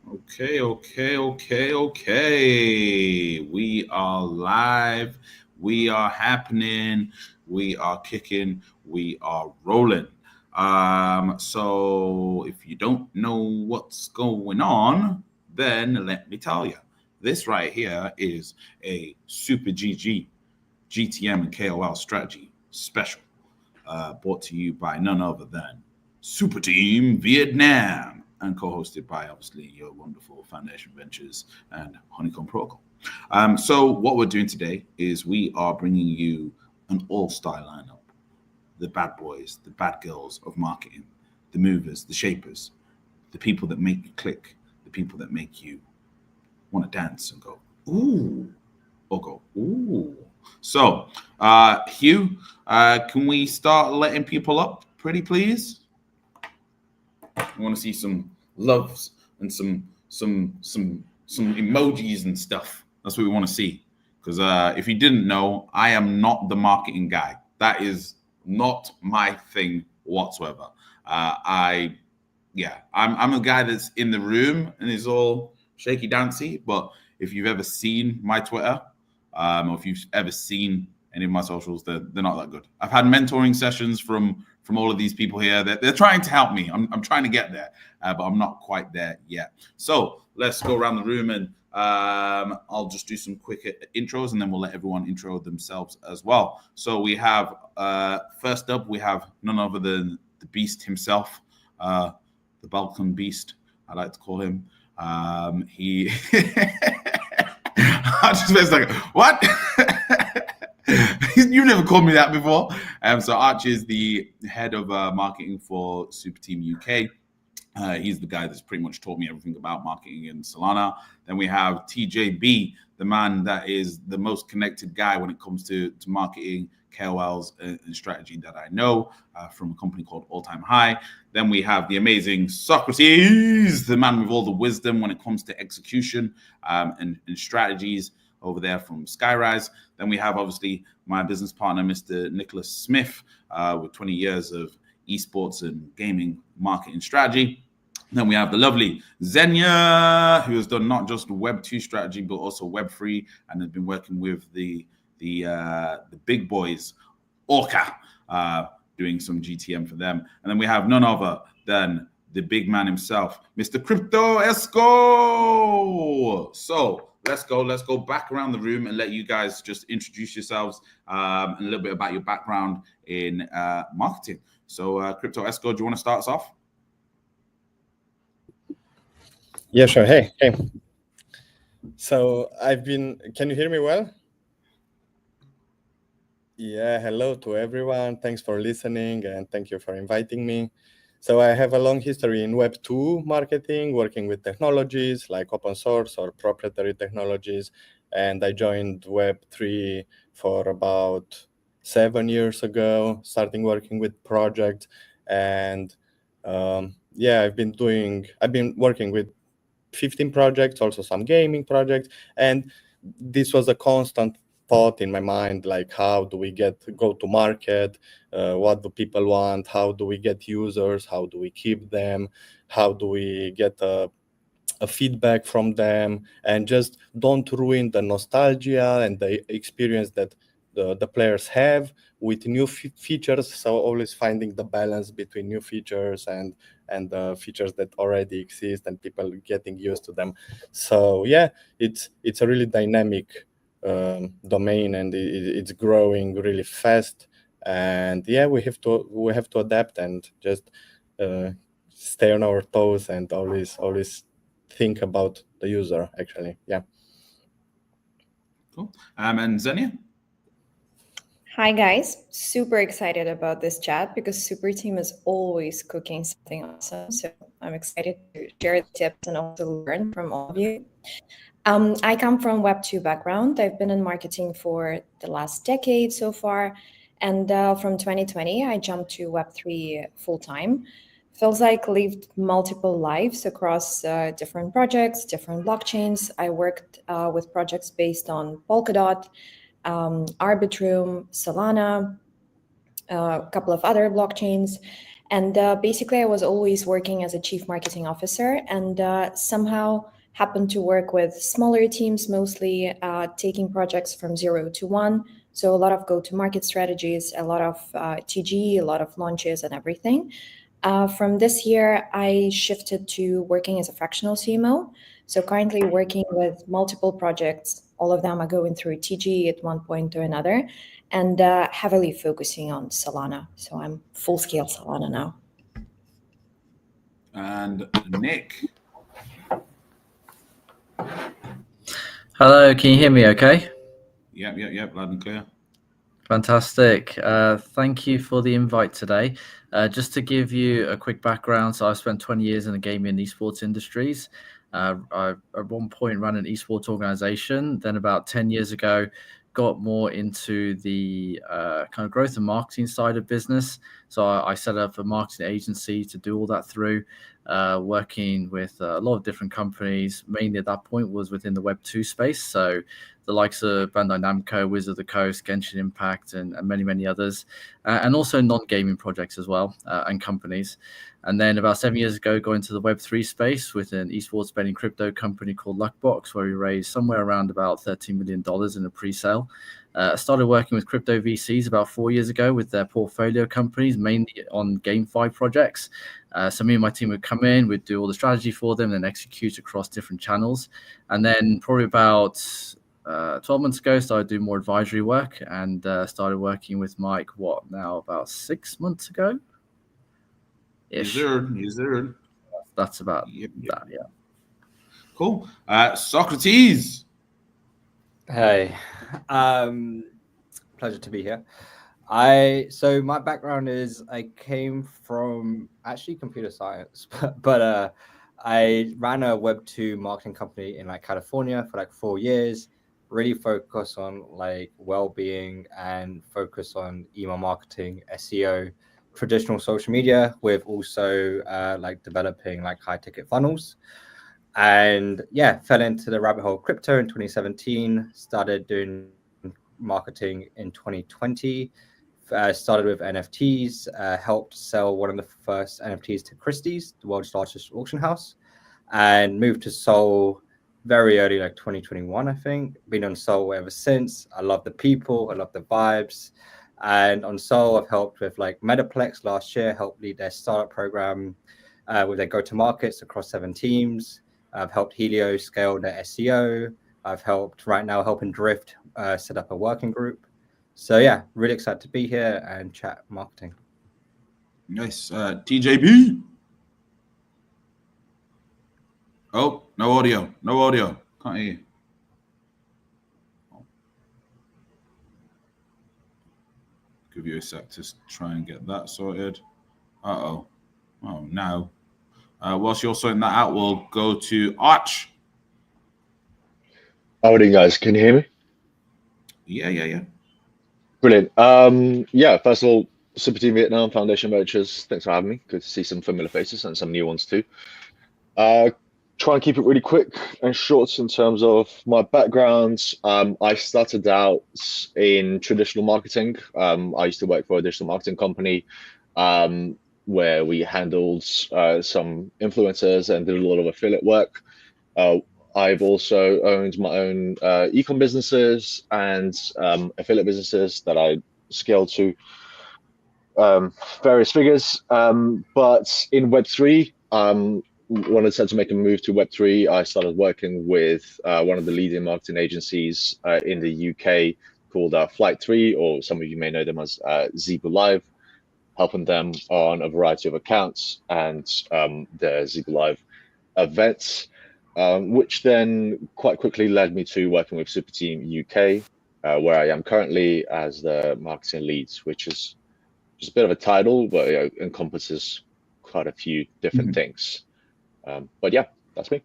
Okay. We are live. We are happening. We are kicking. We are rolling. So if you don't know what's going on, then let me tell you. This right here is a SuperGG GTM and KOL strategy special, brought to you by none other than Super Team Vietnam and co-hosted by obviously your wonderful Foundation Ventures and Honeycomb Protocol. So what we're doing today is we are bringing you an all-star lineup: the bad boys, the bad girls of marketing, the movers, the shapers, the people that make you click, the people that make you want to dance and go ooh, or go ooh. So, Hugh, can we start letting people up, pretty please? I want to see some loves and some emojis and stuff. That's what we want to see. Because if you didn't know, I am not the marketing guy. That is not my thing whatsoever. I'm a guy that's in the room and is all shaky dancy. But if you've ever seen my Twitter, or if you've ever seen any of my socials, they're not that good. I've had mentoring sessions from all of these people here. They're trying to help me. I'm trying to get there, but I'm not quite there yet. So let's go around the room and I'll just do some quick intros and then we'll let everyone intro themselves as well. So we have, first up, we have none other than the beast himself, the Balkan beast, I like to call him. He, I just like, what? You've never called me that before. So Archie is the head of marketing for Super Team UK. He's the guy that's pretty much taught me everything about marketing in Solana. Then we have TJB, the man that is the most connected guy when it comes to marketing, KOLs, and strategy that I know, from a company called All Time High. Then we have the amazing Socrates, the man with all the wisdom when it comes to execution and strategies, over there from Skyrise. Then we have obviously my business partner, Mr. Nicholas Smith, with 20 years of esports and gaming marketing strategy. Then we have the lovely Xenia, who has done not just Web 2 strategy, but also Web 3, and has been working with the big boys, Orca, doing some GTM for them. And then we have none other than the big man himself, Mr. Crypto Esco. So let's go back around the room and let you guys just introduce yourselves and a little bit about your background in marketing. So Crypto Esco, do you want to start us off? Yeah, sure. Hey. So can you hear me well? Yeah, hello to everyone. Thanks for listening and thank you for inviting me. So I have a long history in Web 2 marketing, working with technologies like open source or proprietary technologies. And I joined Web 3 for about 7 years ago, starting working with projects. And I've been working with 15 projects, also some gaming projects. And this was a constant thought in my mind, like how do we go to market, what do people want, how do we get users, how do we keep them, how do we get a feedback from them, and just don't ruin the nostalgia and the experience that the players have with new features. So always finding the balance between new features and the features that already exist and people getting used to them. So yeah, it's a really dynamic domain, and it's growing really fast. And yeah, we have to adapt and just stay on our toes and always think about the user. Actually, yeah. Cool. And Xenia? Hi guys, super excited about this chat because Super Team is always cooking something awesome. So I'm excited to share the tips and also learn from all of you. I come from Web 2 background. I've been in marketing for the last decade so far. And from 2020, I jumped to Web 3 full time. Feels like lived multiple lives across different projects, different blockchains. I worked with projects based on Polkadot, Arbitrum, Solana, a couple of other blockchains. And basically, I was always working as a chief marketing officer, and somehow happened to work with smaller teams, mostly taking projects from 0 to 1. So a lot of go-to-market strategies, a lot of TG, a lot of launches and everything. From this year, I shifted to working as a fractional CMO. So currently working with multiple projects. All of them are going through TG at one point or another, and heavily focusing on Solana. So I'm full-scale Solana now. And Nick. Hello, can you hear me okay? Yep, loud and clear. Fantastic. Thank you for the invite today. Just to give you a quick background, so I've spent 20 years in the gaming and esports industries. I at one point ran an esports organization. Then about 10 years ago, got more into the kind of growth and marketing side of business. So I set up a marketing agency to do all that through, working with a lot of different companies. Mainly at that point was within the Web 2 space. So the likes of Bandai Namco, Wizard of the Coast, Genshin Impact, and many, many others, and also non-gaming projects as well, and companies. And then about 7 years ago, got into the Web3 space with an esports betting crypto company called Luckbox, where we raised somewhere around about $13 million in a pre-sale. Started working with crypto VCs about 4 years ago with their portfolio companies, mainly on GameFi projects. So me and my team would come in, we'd do all the strategy for them, then execute across different channels. And then probably about 12 months ago, started doing more advisory work and started working with Mike, about 6 months ago? Yes, sir. That's about Yep. that, yeah. Cool. Socrates. Hey, pleasure to be here. So my background is I came from actually computer science, but I ran a Web 2 marketing company in California for 4 years, really focus on well-being and focus on email marketing, SEO, traditional social media, with also developing high ticket funnels. And yeah, fell into the rabbit hole of crypto in 2017, started doing marketing in 2020, started with NFTs, helped sell one of the first NFTs to Christie's, the world's largest auction house, and moved to Seoul very early, 2021, I think. Been on Seoul ever since. I love the people, I love the vibes. And on Seoul, I've helped with Metaplex last year, helped lead their startup program with their go-to-markets across 7 teams. I've helped Helio scale their SEO. I've helped right now helping Drift set up a working group. So yeah, really excited to be here and chat marketing. Nice. TJB. Oh, no audio. Can't hear you. Give you a sec to try and get that sorted. Oh, no. Whilst you're sorting that out, we'll go to Arch. How are you guys? Can you hear me? Yeah. Brilliant. First of all, Super Team Vietnam Foundation Ventures, thanks for having me. Good to see some familiar faces and some new ones too. Try and keep it really quick and short in terms of my background. I started out in traditional marketing. I used to work for a digital marketing company where we handled some influencers and did a lot of affiliate work. I've also owned my own e-com businesses and affiliate businesses that I scaled to various figures. But in Web3, when I decided to make a move to Web3, I started working with one of the leading marketing agencies in the UK called Flight3, or some of you may know them as Zebra Live, helping them on a variety of accounts and their Zebra Live events. Which then quite quickly led me to working with Super Team UK, where I am currently as the marketing lead, which is just a bit of a title, but encompasses quite a few different things. But yeah, that's me.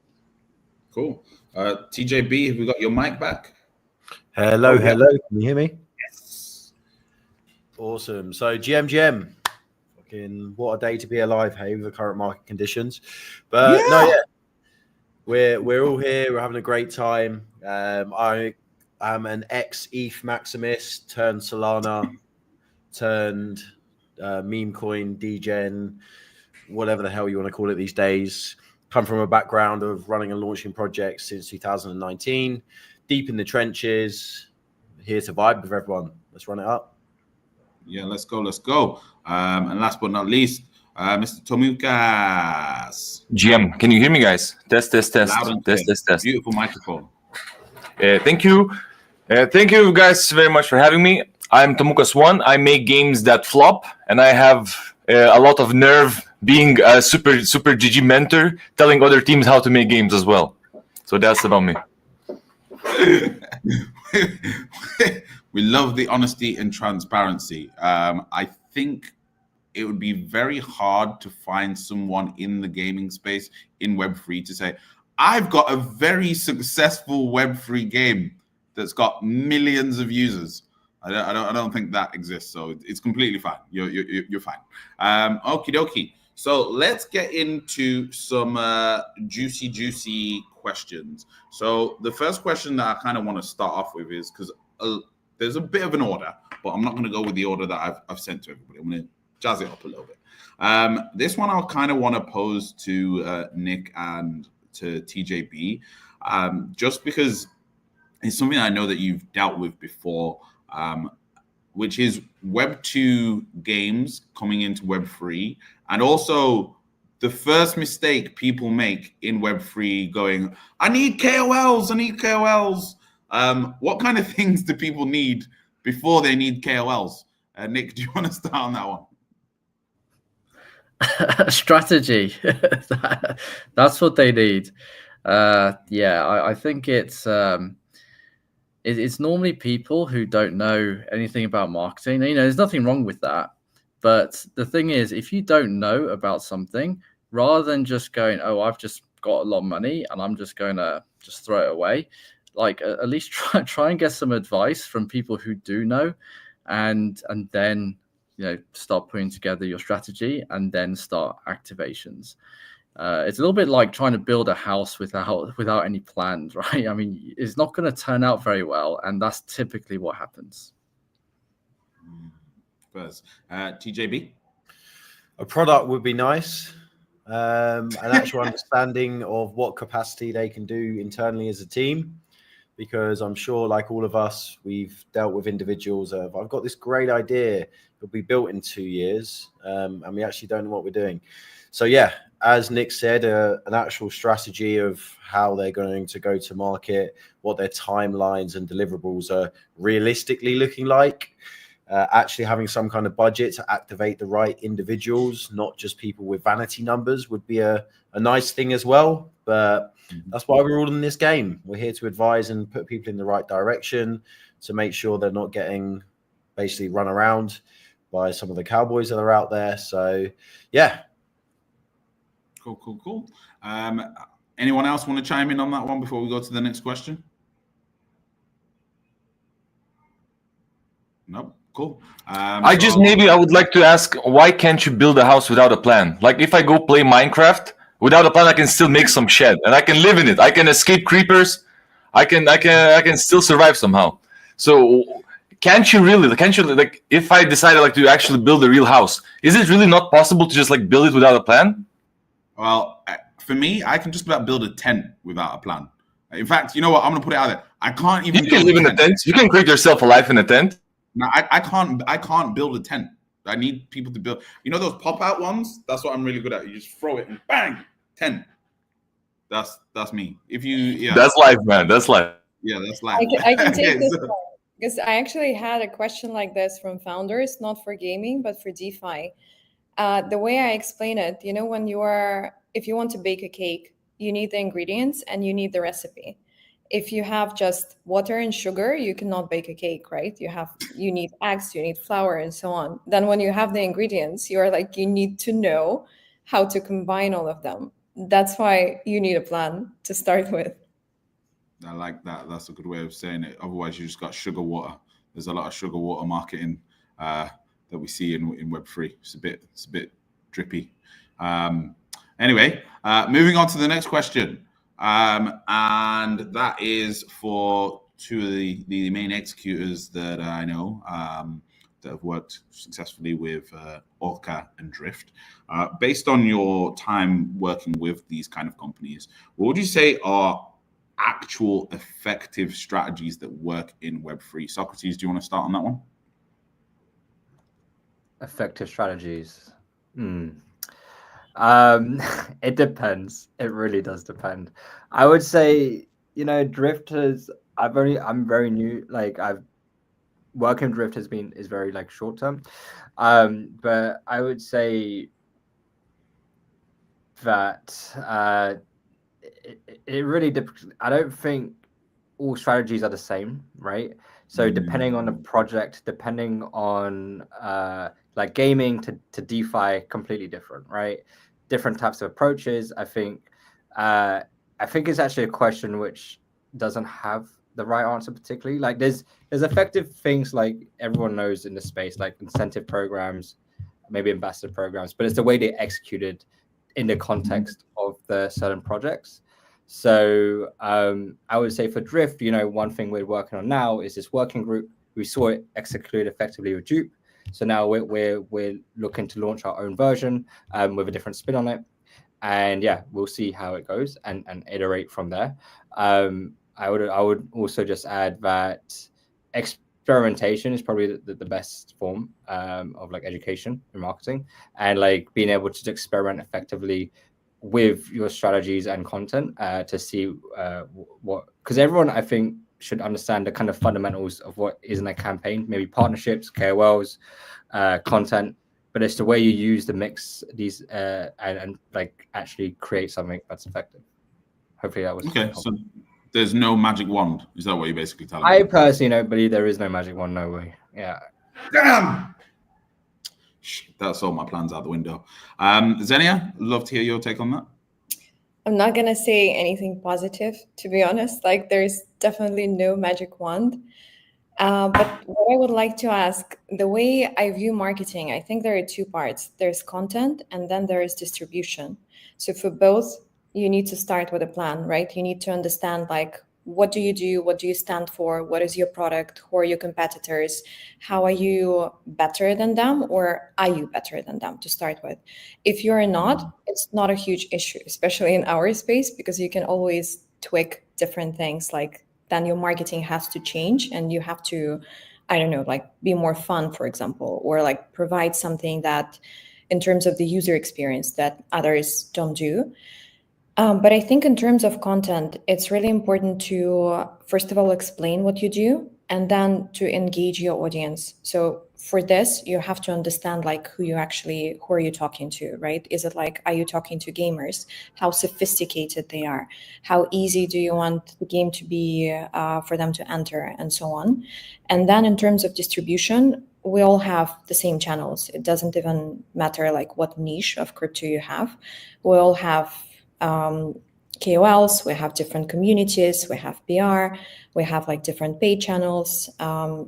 Cool. TJB, have we got your mic back? Hello. Can you hear me? Yes. Awesome. So GM, fucking what a day to be alive, hey, with the current market conditions. But we're all here. We're having a great time. I am an ex-ETH Maximus turned Solana turned meme coin, degen, whatever the hell you want to call it these days. Come from a background of running and launching projects since 2019, deep in the trenches, here to vibe with everyone. Let's run it up. Yeah, let's go. And last but not least, Mr. Tomukas. GM, can you hear me, guys? Test. Loud and clear. Test. Beautiful microphone. Thank you. Thank you guys very much for having me. I'm Tomukas1. I make games that flop, and I have a lot of nerve being a SuperGG mentor, telling other teams how to make games as well. So that's about me. We love the honesty and transparency. I think it would be very hard to find someone in the gaming space in Web3 to say, I've got a very successful Web3 game that's got millions of users. I don't think that exists. So it's completely fine. You're fine. Okie dokie. So let's get into some juicy questions. So the first question that I kind of want to start off with is because there's a bit of an order, but I'm not going to go with the order that I've sent to everybody. I'm going to jazz it up a little bit. This one I'll kind of want to pose to Nick and to TJB, just because it's something I know that you've dealt with before, which is Web 2 games coming into Web 3, and also the first mistake people make in Web 3 going, I need KOLs. What kind of things do people need before they need KOLs? Nick, do you want to start on that one? Strategy. That's what they need. I think it's normally people who don't know anything about marketing. You know, there's nothing wrong with that. But the thing is, if you don't know about something, rather than just going, oh, I've just got a lot of money and I'm just going to just throw it away, like at least try and get some advice from people who do know, and then, you know, start putting together your strategy and then start activations. It's a little bit like trying to build a house without any plans, right? I mean, it's not going to turn out very well, and that's typically what happens. First, TJB? A product would be nice. An actual understanding of what capacity they can do internally as a team, because I'm sure, like all of us, we've dealt with individuals of, I've got this great idea, it'll be built in 2 years, and we actually don't know what we're doing. So yeah, as Nick said, an actual strategy of how they're going to go to market, what their timelines and deliverables are realistically looking like, actually having some kind of budget to activate the right individuals, not just people with vanity numbers, would be a nice thing as well. But that's why we're all in this game. We're here to advise and put people in the right direction to make sure they're not getting basically run around by some of the cowboys that are out there. So yeah. Cool. Anyone else want to chime in on that one before we go to the next question? Nope. Cool. I would like to ask, why can't you build a house without a plan? Like if I go play Minecraft without a plan, I can still make some shed and I can live in it. I can escape creepers. I can still survive somehow. So can't you like, if I decided like to actually build a real house, is it really not possible to just like build it without a plan? Well, for me, I can just about build a tent without a plan. In fact, you know what? I'm gonna put it out there. I can't even. You can live in a tent. You can create yourself a life in a tent. No, I can't build a tent. I need people to build. You know those pop-out ones? That's what I'm really good at. You just throw it and bang, tent. That's me. That's life, man. That's life. Yeah, that's life. I can take this one, because I actually had a question like this from founders, not for gaming, but for DeFi. The way I explain it, you know, if you want to bake a cake, you need the ingredients and you need the recipe. If you have just water and sugar, you cannot bake a cake, right? You need eggs, you need flour, and so on. Then when you have the ingredients, you need to know how to combine all of them. That's why you need a plan to start with. I like that. That's a good way of saying it. Otherwise, you just got sugar water. There's a lot of sugar water marketing that we see in Web3. It's a bit drippy. Anyway, moving on to the next question. And that is for two of the main executors that I know. that have worked successfully with Orca and Drift. Based on your time working with these kind of companies, what would you say are actual effective strategies that work in Web3? Socrates, do you want to start on that one? Effective strategies. It depends. It really does depend. I would say, Drift I'm very new. Like I've working Drift is very like short term. But I would say that it really I don't think all strategies are the same, right? So depending on the project, depending on like gaming to DeFi, completely different, right? Different types of approaches. I think it's actually a question which doesn't have the right answer particularly. Like there's effective things like everyone knows in the space, like incentive programs, maybe ambassador programs, but it's the way they executed in the context of the certain projects. So I would say for Drift, one thing we're working on now is this working group. We saw it executed effectively with Dupe. So now we're looking to launch our own version with a different spin on it. And yeah, we'll see how it goes and iterate from there. I would also just add that experimentation is probably the best form of like education and marketing, and like being able to experiment effectively with your strategies and content to see because everyone I think should understand the kind of fundamentals of what is in a campaign, maybe partnerships, KOLs, content, but it's the way you use the mix these and like actually create something that's effective. Hopefully that was okay. helpful. So there's no magic wand. Is that what you're basically telling me? I personally don't believe there is no magic wand. No way. Yeah. Damn. That's all my plans out the window. Xenia, love to hear your take on that. I'm not going to say anything positive, to be honest. Like, there's definitely no magic wand. But what I would like to ask, the way I view marketing, I think there are two parts. There's content and then there is distribution. So for both, you need to start with a plan, right? You need to understand, like, what do you do? What do you stand for? What is your product? Who are your competitors? How are you better than them, or are you better than them to start with? If you're not, it's not a huge issue, especially in our space, because you can always tweak different things. Like, then your marketing has to change and you have to, I don't know, like be more fun, for example, or like provide something that in terms of the user experience that others don't do. But I think in terms of content, it's really important to, first of all, explain what you do and then to engage your audience. So for this, you have to understand like who are you talking to, right? Is it like, are you talking to gamers? How sophisticated they are? How easy do you want the game to be for them to enter, and so on? And then in terms of distribution, we all have the same channels. It doesn't even matter like what niche of crypto you have. We all have KOLs, we have different communities, we have PR, we have like different paid channels, a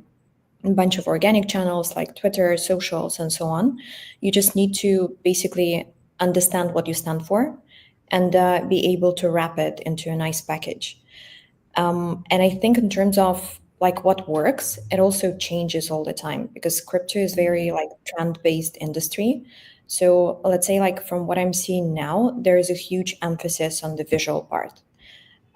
bunch of organic channels like Twitter, socials, and so on. You just need to basically understand what you stand for and be able to wrap it into a nice package. And I think in terms of like what works, it also changes all the time because crypto is very like trend-based industry. So let's say like from what I'm seeing now, there is a huge emphasis on the visual part.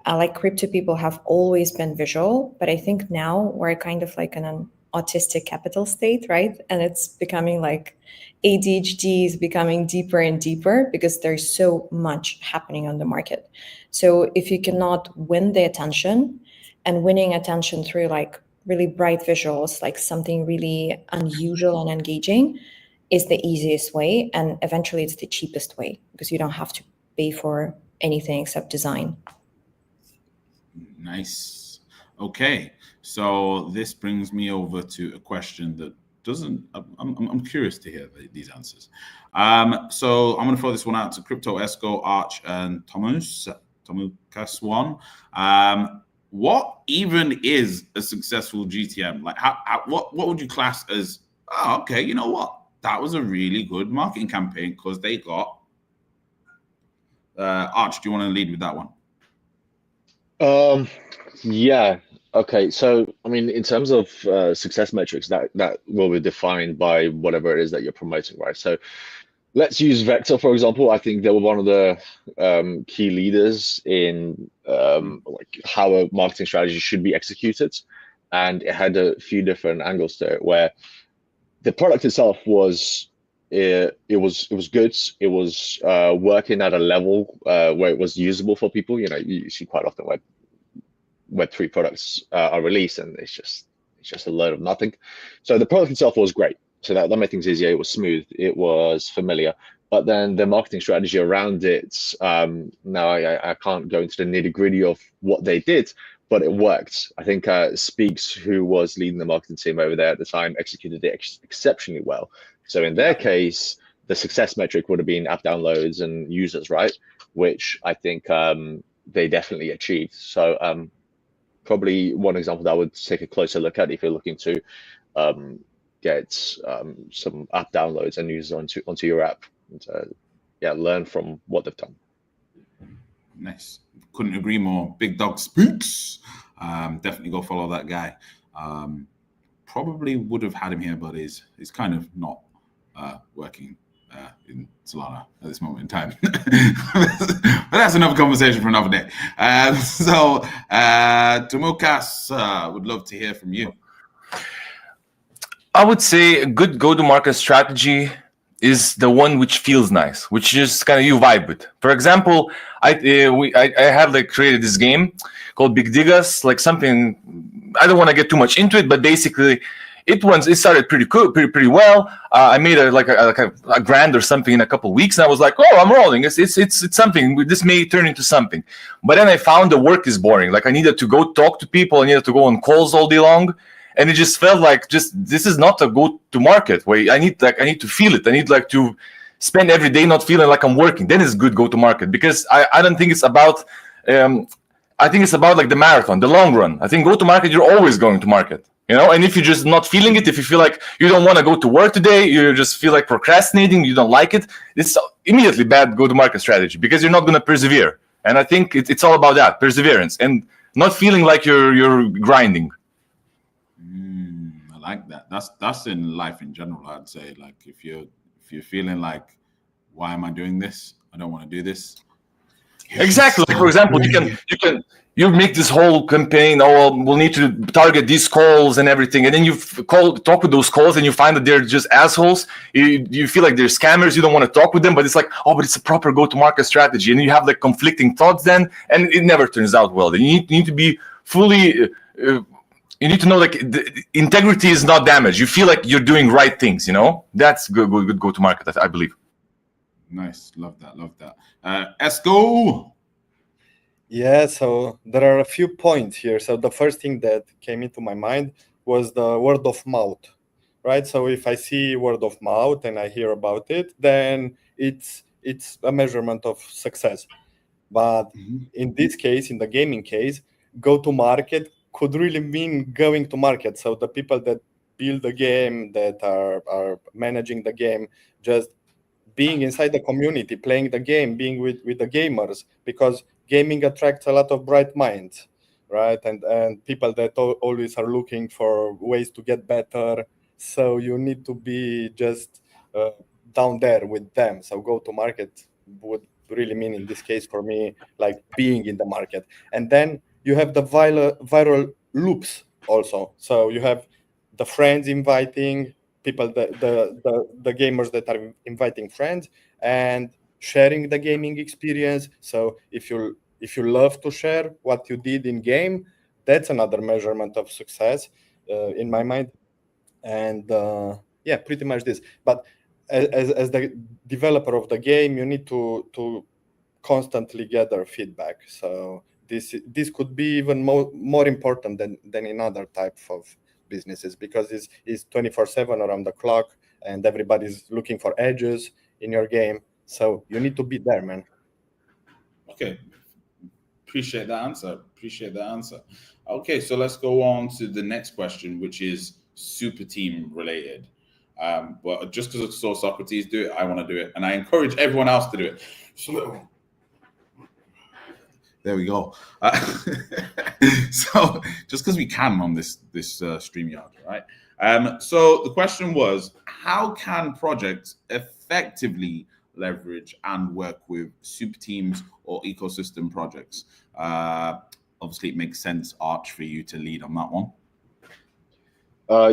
Like crypto people have always been visual, but I think now we're kind of like in an autistic capital state, right? And it's becoming like ADHD is becoming deeper and deeper because there's so much happening on the market. So if you cannot win the attention, and winning attention through like really bright visuals, like something really unusual and engaging, is the easiest way, and eventually it's the cheapest way because you don't have to pay for anything except design. Nice. Okay, so this brings me over to a question that doesn't. I'm curious to hear these answers. So I'm going to throw this one out to Crypto Esco, Arch, and Tomukas one. What even is a successful GTM? Like, what would you class as? Oh, okay, you know what? That was a really good marketing campaign because they got. Arch, do you want to lead with that one? Yeah. Okay. So, I mean, in terms of success metrics, that will be defined by whatever it is that you're promoting, right? So, let's use Vector for example. I think they were one of the key leaders in like how a marketing strategy should be executed, and it had a few different angles to it. Where the product itself was it was good. It was working at a level where it was usable for people. You see quite often where Web3 products are released, and it's just a load of nothing. So the product itself was great. So that made things easier. It was smooth. It was familiar. But then the marketing strategy around it, now I can't go into the nitty gritty of what they did, but it worked. I think Speaks, who was leading the marketing team over there at the time, executed it exceptionally well. So in their case, the success metric would have been app downloads and users, right? Which I think they definitely achieved. So probably one example that I would take a closer look at if you're looking to get some app downloads and users onto your app, and learn from what they've done. Nice. Couldn't agree more. Big Dog Speaks. Definitely go follow that guy. Probably would have had him here, but he's kind of not working in Solana at this moment in time. But that's another conversation for another day. So Tomukas, would love to hear from you. I would say a good go-to-market strategy is the one which feels nice, which just kind of you vibe with. For example, I have like created this game called Big Digas, like something. I don't want to get too much into it, but basically, it started pretty cool, pretty well. I made a grand or something in a couple of weeks, and I was like, oh, I'm rolling. It's something. This may turn into something. But then I found the work is boring. Like I needed to go talk to people. I needed to go on calls all day long. And it just felt like this is not a go-to-market way. I need to feel it. I need to spend every day not feeling like I'm working. Then it's good go-to-market, because I don't think it's about. I think it's about like the marathon, the long run. I think go-to-market, you're always going to market, And if you're just not feeling it, if you feel like you don't want to go to work today, you just feel like procrastinating, you don't like it, it's immediately bad go-to-market strategy, because you're not going to persevere. And I think it's all about that, perseverance, and not feeling like you're grinding. I like that. That's in life in general. I'd say, like, if you're feeling like, why am I doing this? I don't want to do this. Exactly. For example, you make this whole campaign. Oh, we'll need to target these calls and everything, and then you talk with those calls, and you find that they're just assholes. You feel like they're scammers. You don't want to talk with them, but it's like, oh, but it's a proper go-to-market strategy, and you have like conflicting thoughts then, and it never turns out well. Then you need to be fully. You need to know like the integrity is not damaged. You feel like you're doing right things. That's good go-to-market, I believe. Nice, love that. Esco. Yeah, so there are a few points here. So the first thing that came into my mind was the word of mouth, right? So if I see word of mouth and I hear about it, then it's a measurement of success. But in this case, in the gaming case, go to market could really mean going to market. So the people that build the game, that are managing the game, just being inside the community, playing the game, being with the gamers, because gaming attracts a lot of bright minds, right? And people that always are looking for ways to get better. So you need to be just down there with them. So go to market would really mean, in this case for me, like being in the market. And then you have the viral loops also. So you have the friends inviting people, the gamers that are inviting friends and sharing the gaming experience. So if you love to share what you did in game, that's another measurement of success in my mind. And pretty much this. But as the developer of the game, you need to constantly gather feedback. So this could be even more important than in other type of businesses, because it's 24/7 around the clock, and everybody's looking for edges in your game. So you need to be there, man. Okay. Appreciate that answer. Okay, so let's go on to the next question, which is super team related. But just because I saw Socrates do it, I want to do it, and I encourage everyone else to do it. So There we go. So just because we can on this StreamYard, right? So the question was, how can projects effectively leverage and work with super teams or ecosystem projects? Obviously, it makes sense, Arch, for you to lead on that one.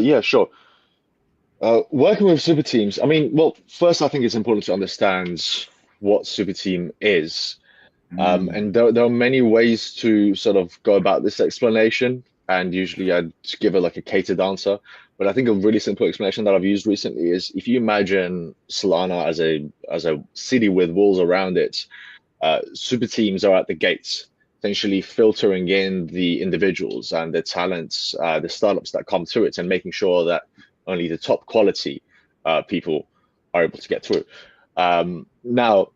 Yeah, sure. Working with super teams, I mean, well, first, I think it's important to understand what super team is. And there are many ways to sort of go about this explanation. And usually I'd give it like a catered answer. But I think a really simple explanation that I've used recently is if you imagine Solana as a city with walls around it, super teams are at the gates, essentially filtering in the individuals and the talents, the startups that come to it, and making sure that only the top quality people are able to get through. Now,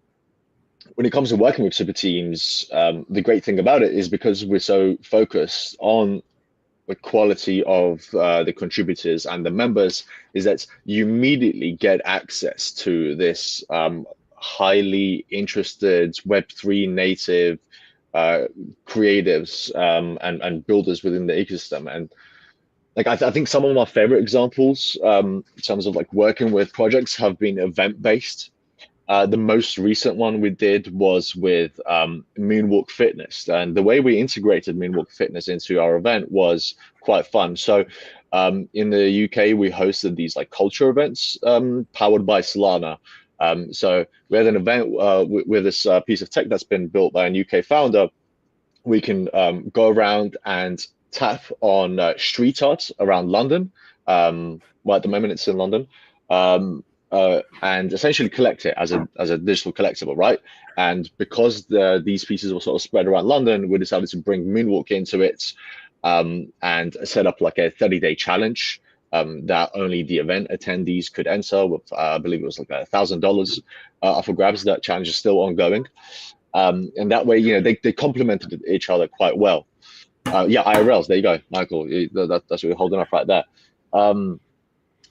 when it comes to working with super teams, the great thing about it is because we're so focused on the quality of the contributors and the members, is that you immediately get access to this highly interested Web3 native creatives and builders within the ecosystem. And like I think some of my favorite examples in terms of like working with projects have been event-based. The most recent one we did was with Moonwalk Fitness, and the way we integrated Moonwalk Fitness into our event was quite fun. So in the UK, we hosted these like culture events powered by Solana. So we had an event with this piece of tech that's been built by a UK founder. We can go around and tap on street art around London. Well, at the moment it's in London. And essentially collect it as a digital collectible, right? And because these pieces were sort of spread around London, we decided to bring Moonwalk into it and set up like a 30-day challenge that only the event attendees could enter with, I believe it was like $1,000 up for grabs. That challenge is still ongoing. And that way, you know, they complemented each other quite well. Yeah, IRLs, there you go, Michael. That's what you're holding up right there.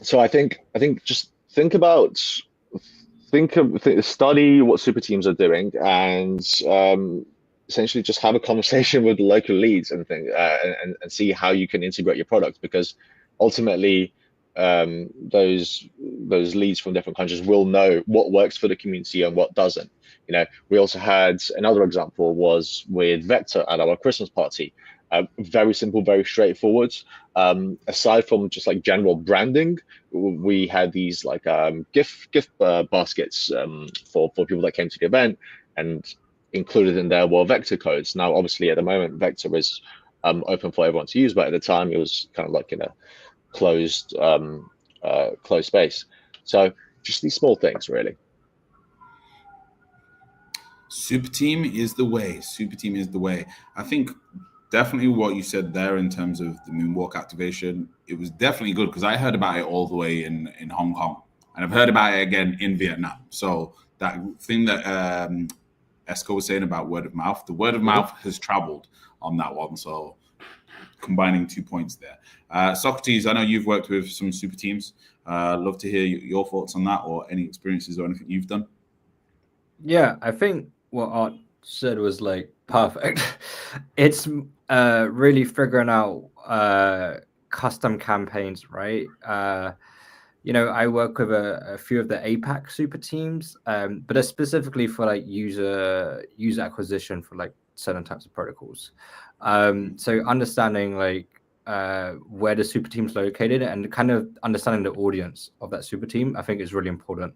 So I think just study what super teams are doing, and essentially just have a conversation with the local leads and and see how you can integrate your product, because ultimately those leads from different countries will know what works for the community and what doesn't. You know, we also had another example was with Vector at our Christmas party. Very simple, very straightforward. Aside from just like general branding, we had these like gift baskets for people that came to the event, and included in there were Vector codes. Now, obviously, at the moment, Vector is open for everyone to use, but at the time, it was kind of like in a closed space. So just these small things, really. Super team is the way. Super team is the way. I think definitely what you said there in terms of the Moonwalk activation, it was definitely good, because I heard about it all the way in Hong Kong, and I've heard about it again in Vietnam. So that thing that Esco was saying about word of mouth, the word of mouth has traveled on that one. So combining 2 points there. Socrates, I know you've worked with some super teams. Love to hear your thoughts on that, or any experiences or anything you've done. Yeah, I think what Art said was like perfect. It's really figuring out custom campaigns, right? You know, I work with a few of the APAC super teams, but it's specifically for like user acquisition for like certain types of protocols. So understanding like where the super team's located and kind of understanding the audience of that super team, I think is really important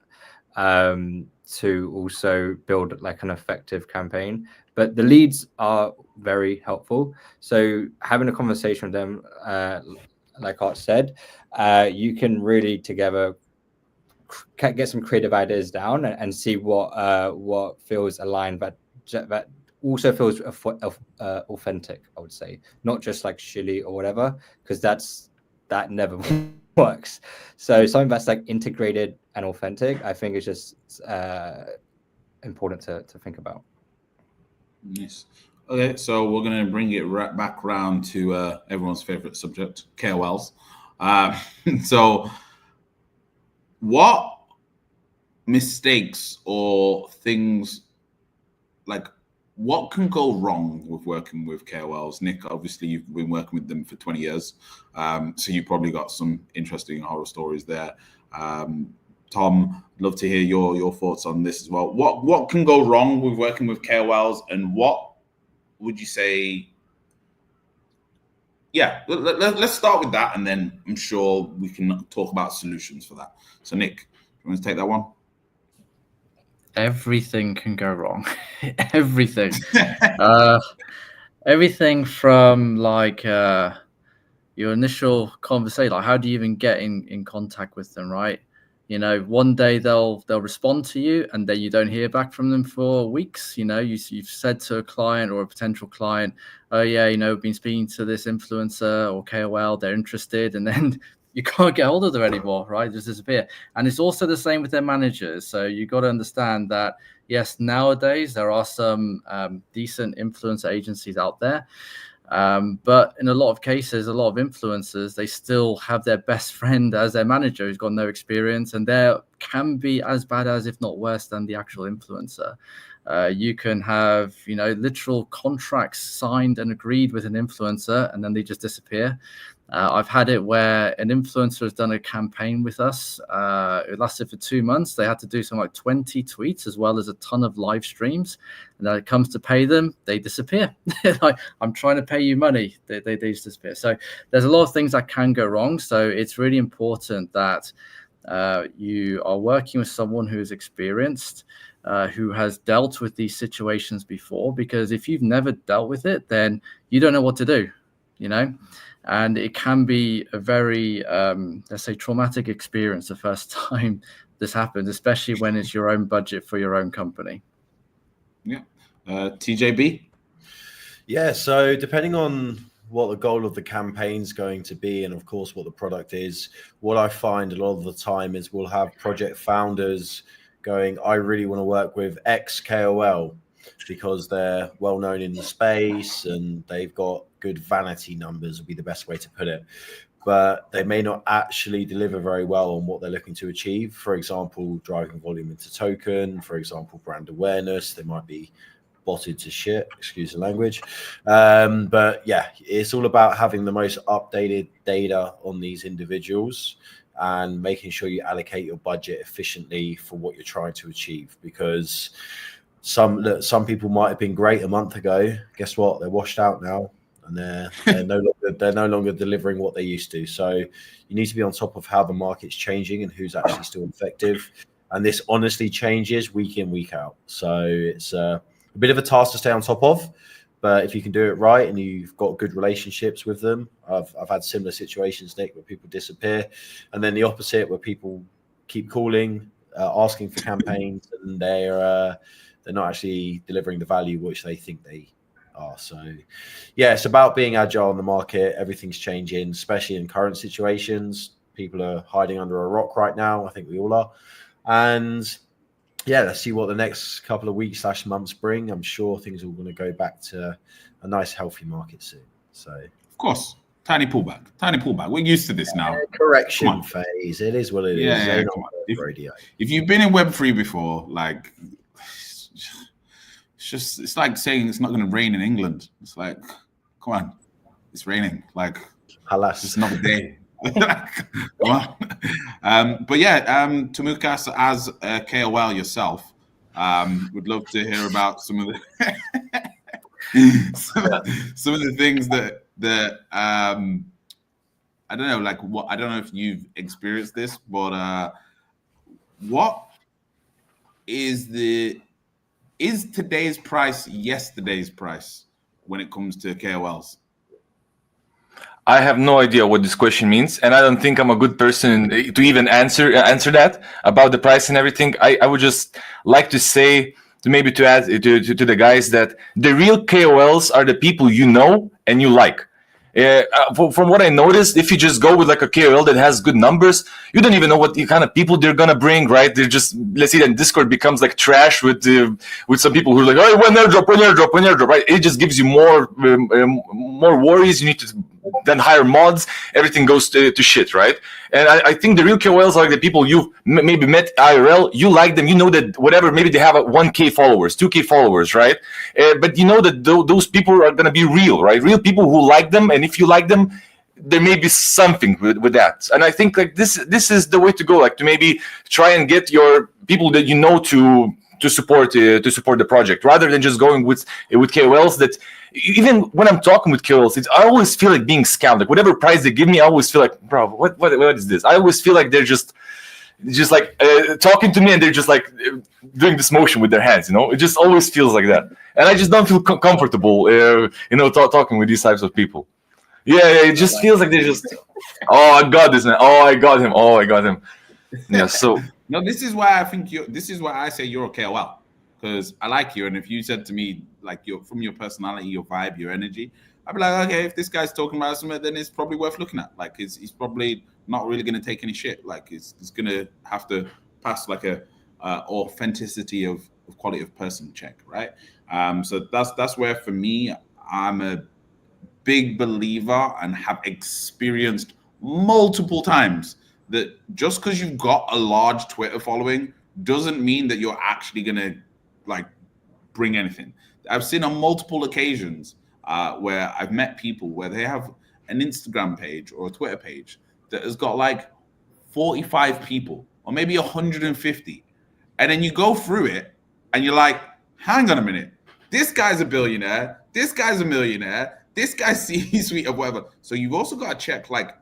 to also build like an effective campaign. But the leads are very helpful. So having a conversation with them, like Art said, you can really together get some creative ideas down and see what feels aligned, but that also feels authentic, I would say, not just like shilly or whatever, because that never works. So something that's like integrated and authentic, I think is just important to think about. Yes. Okay, so we're going to bring it right back around to everyone's favorite subject, KOLs. So what mistakes or things like what can go wrong with working with KOLs? Nick, obviously you've been working with them for 20 years, so you probably got some interesting horror stories there. Tom, I'd love to hear your thoughts on this as well. What can go wrong with working with KOLs, and what would you say? Yeah, let's start with that, and then I'm sure we can talk about solutions for that. So Nick, you want to take that one? Everything can go wrong. Everything. Everything from like your initial conversation, like how do you even get in contact with them, right? You know, one day they'll respond to you, and then you don't hear back from them for weeks. You know, you've said to a client or a potential client, oh yeah, you know, been speaking to this influencer or KOL, they're interested, and then you can't get hold of them anymore, right? Just disappear. And it's also the same with their managers. So you got to understand that, yes, nowadays there are some decent influencer agencies out there. But in a lot of cases, a lot of influencers, they still have their best friend as their manager who's got no experience, and they can be as bad as, if not worse than, the actual influencer. You can have, you know, literal contracts signed and agreed with an influencer, and then they just disappear. I've had it where an influencer has done a campaign with us. It lasted for 2 months. They had to do something like 20 tweets as well as a ton of live streams. And then it comes to pay them, they disappear. Like, I'm trying to pay you money. They just disappear. So there's a lot of things that can go wrong. So it's really important that you are working with someone who is experienced, who has dealt with these situations before, because if you've never dealt with it, then you don't know what to do, you know? And it can be a very, let's say, traumatic experience the first time this happens, especially when it's your own budget for your own company. Yeah. TJB? Yeah, so depending on what the goal of the campaign is going to be, and of course what the product is, what I find a lot of the time is we'll have project founders going, I really want to work with X KOL because they're well known in the space and they've got good vanity numbers, would be the best way to put it. But they may not actually deliver very well on what they're looking to achieve. For example, driving volume into token, for example, brand awareness. They might be botted to shit, excuse the language. But yeah, it's all about having the most updated data on these individuals and making sure you allocate your budget efficiently for what you're trying to achieve. Because some people might have been great a month ago. Guess what? They're washed out now, and they're no longer delivering what they used to. So you need to be on top of how the market's changing and who's actually still effective. And this honestly changes week in, week out. So it's a bit of a task to stay on top of. But if you can do it right and you've got good relationships with them, I've had similar situations, Nick, where people disappear, and then the opposite, where people keep calling, asking for campaigns, and they're not actually delivering the value which they think they are. So yeah, it's about being agile in the market. Everything's changing, especially in current situations. People are hiding under a rock right now. I think we all are. And yeah, let's see what the next couple of weeks / months bring. I'm sure things are going to go back to a nice, healthy market soon. So of course, tiny pullback. We're used to this now. Correction phase. It is what it is. Yeah, if you've been in Web3 before, like, it's like saying it's not going to rain in England. It's like, come on, it's raining. Like, alas, it's another day. Come on. But yeah, Tamukas, as a KOL yourself, would love to hear about some of the things that I don't know, like what, I don't know if you've experienced this, but what is today's price yesterday's price when it comes to KOLs? I have no idea what this question means, and I don't think I'm a good person to even answer that about the price and everything. I would just like to say, to add to the guys, that the real KOLs are the people you know and you like. From what I noticed, if you just go with like a KOL that has good numbers, you don't even know what kind of people they're gonna bring, right? They're just, let's say that Discord becomes like trash with some people who are like, oh, when airdrop, right? It just gives you more worries. You need to then hire mods, everything goes to shit, right? And I think the real KOLs are like the people you've maybe met IRL, you like them, you know that whatever, maybe they have 1K followers, 2K followers, right? But you know that those people are going to be real, right? Real people who like them, and if you like them, there may be something with that. And I think like this is the way to go, like to maybe try and get your people that you know to support the project, rather than just going with KOLs that, even when I'm talking with KOLs, I always feel like being scammed. Like whatever price they give me, I always feel like, bro, what is this? I always feel like they're just like talking to me, and they're just like doing this motion with their hands, you know. It just always feels like that, and I just don't feel comfortable, talking with these types of people. Yeah, it just feels like they're just, oh, I got this man. Oh, I got him. Yeah, so no, this is why I think this is why I say you're a KOL, because I like you, and if you said to me like from your personality, your vibe, your energy, I'd be like, okay, if this guy's talking about something, then it's probably worth looking at. Like he's probably not really going to take any shit. Like he's going to have to pass like a authenticity of quality of person check, right? So that's where for me, I'm a big believer and have experienced multiple times that just because you've got a large Twitter following doesn't mean that you're actually gonna like bring anything. I've seen on multiple occasions where I've met people where they have an Instagram page or a Twitter page that has got like 45 people or maybe 150, and then you go through it and you're like, hang on a minute, this guy's a billionaire, this guy's a millionaire, this guy's C-suite of whatever. So you've also got to check like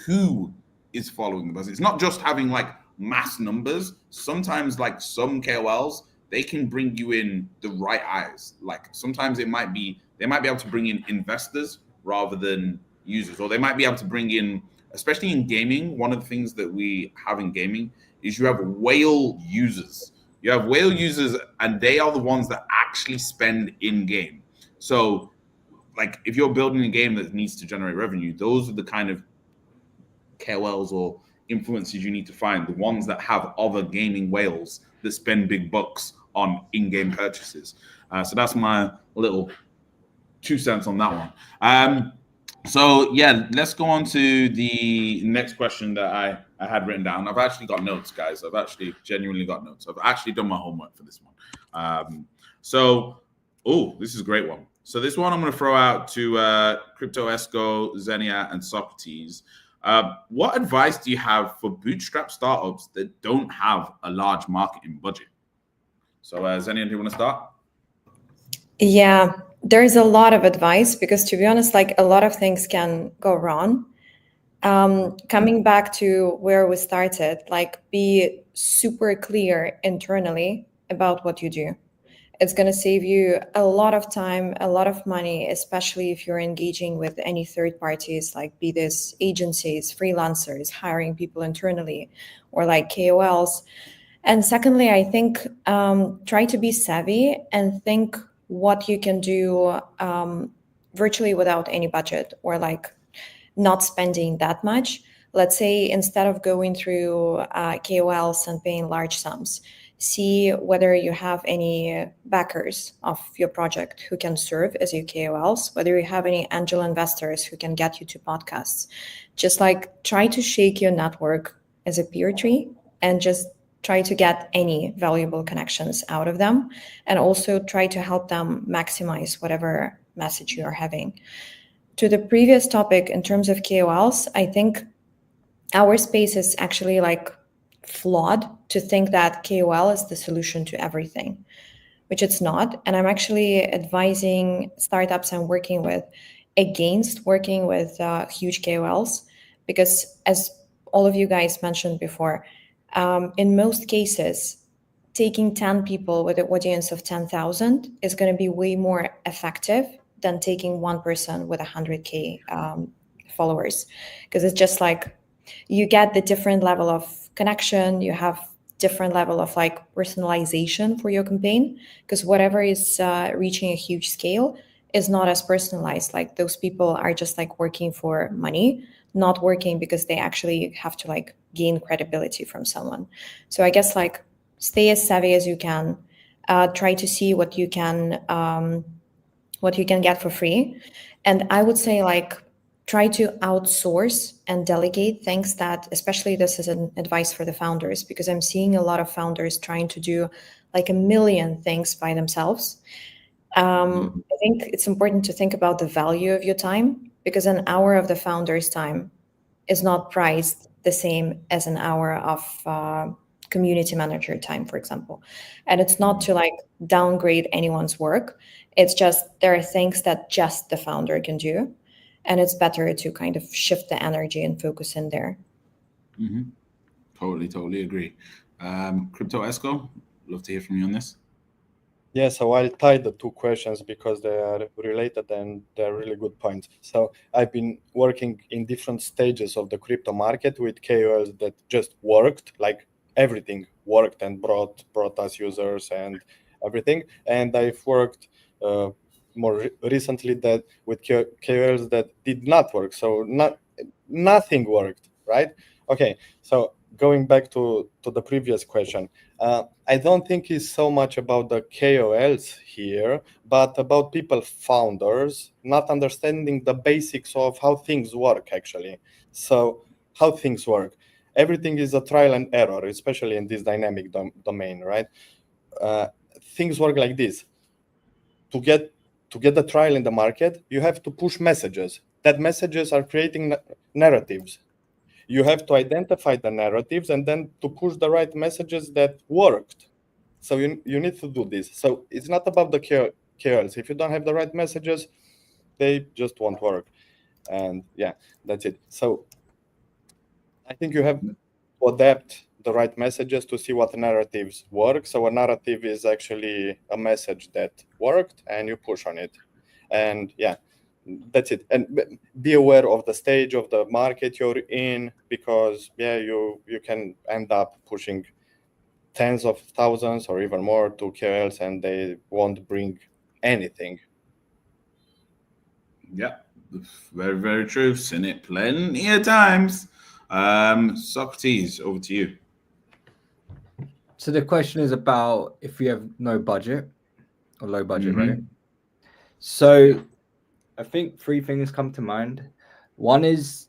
who is following the buzz. It's not just having like mass numbers. Sometimes like some KOLs, they can bring you in the right eyes. Like sometimes they might be able to bring in investors rather than users, or they might be able to bring in, especially in gaming, one of the things that we have in gaming is you have whale users. You have whale users, and they are the ones that actually spend in game. So like if you're building a game that needs to generate revenue, those are the kind of KOLs or influencers you need to find, the ones that have other gaming whales that spend big bucks on in-game purchases. So that's my little 2 cents on that one. So yeah, let's go on to the next question that I had written down. I've actually got notes, guys. I've actually genuinely got notes. I've actually done my homework for this one. This is a great one. So this one I'm going to throw out to Crypto Esco, Xenia, and Socrates. What advice do you have for bootstrap startups that don't have a large marketing budget? So Xenia, do you want to start? Yeah, there's a lot of advice because, to be honest, like a lot of things can go wrong. Coming back to where we started, like be super clear internally about what you do. It's going to save you a lot of time, a lot of money, especially if you're engaging with any third parties, like be this agencies, freelancers, hiring people internally, or like KOLs. And secondly, I think try to be savvy and think what you can do virtually without any budget, or like not spending that much. Let's say instead of going through KOLs and paying large sums, see whether you have any backers of your project who can serve as your KOLs, whether you have any angel investors who can get you to podcasts. Just like try to shake your network as a peer tree and just try to get any valuable connections out of them, and also try to help them maximize whatever message you are having. To the previous topic, in terms of KOLs, I think our space is actually like flawed to think that KOL is the solution to everything, which it's not. And I'm actually advising startups I'm working with against working with huge KOLs, because as all of you guys mentioned before, in most cases, taking 10 people with an audience of 10,000 is going to be way more effective than taking one person with 100K followers, because it's just like you get the different level of connection, you have different level of like personalization for your campaign, because whatever is reaching a huge scale is not as personalized. Like those people are just like working for money, not working because they actually have to like gain credibility from someone. So I guess like stay as savvy as you can, try to see what you can get for free. And I would say like try to outsource and delegate things that, especially this is an advice for the founders, because I'm seeing a lot of founders trying to do like a million things by themselves. I think it's important to think about the value of your time, because an hour of the founder's time is not priced the same as an hour of community manager time, for example. And it's not to like downgrade anyone's work. It's just there are things that just the founder can do. And it's better to kind of shift the energy and focus in there. Totally agree. Crypto Esco, love to hear from you on this. Yeah, so I'll tie the two questions because they are related and they're really good points. So I've been working in different stages of the crypto market with KOLs that just worked, like everything worked and brought us users and everything. And I've worked more recently that with KOLs that did not work. So nothing worked, right? Okay, so going back to the previous question, I don't think it's so much about the KOLs here, but about people, founders, not understanding the basics of how things work, actually. So how things work. Everything is a trial and error, especially in this dynamic domain, right? Things work like this. To get the trial in the market, you have to push messages. That messages are creating narratives. You have to identify the narratives and then to push the right messages that worked. So you need to do this. So it's not about the KOLs. If you don't have the right messages, they just won't work. And yeah, that's it. So I think you have to adapt the right messages to see what narratives work. So a narrative is actually a message that worked and you push on it. And yeah, that's it. And be aware of the stage of the market you're in, because yeah, you can end up pushing tens of thousands or even more to KOLs and they won't bring anything. Yeah, very true. Seen it plenty of times. Socrates, over to you. So the question is about if you have no budget or low budget, right? So I think three things come to mind. One is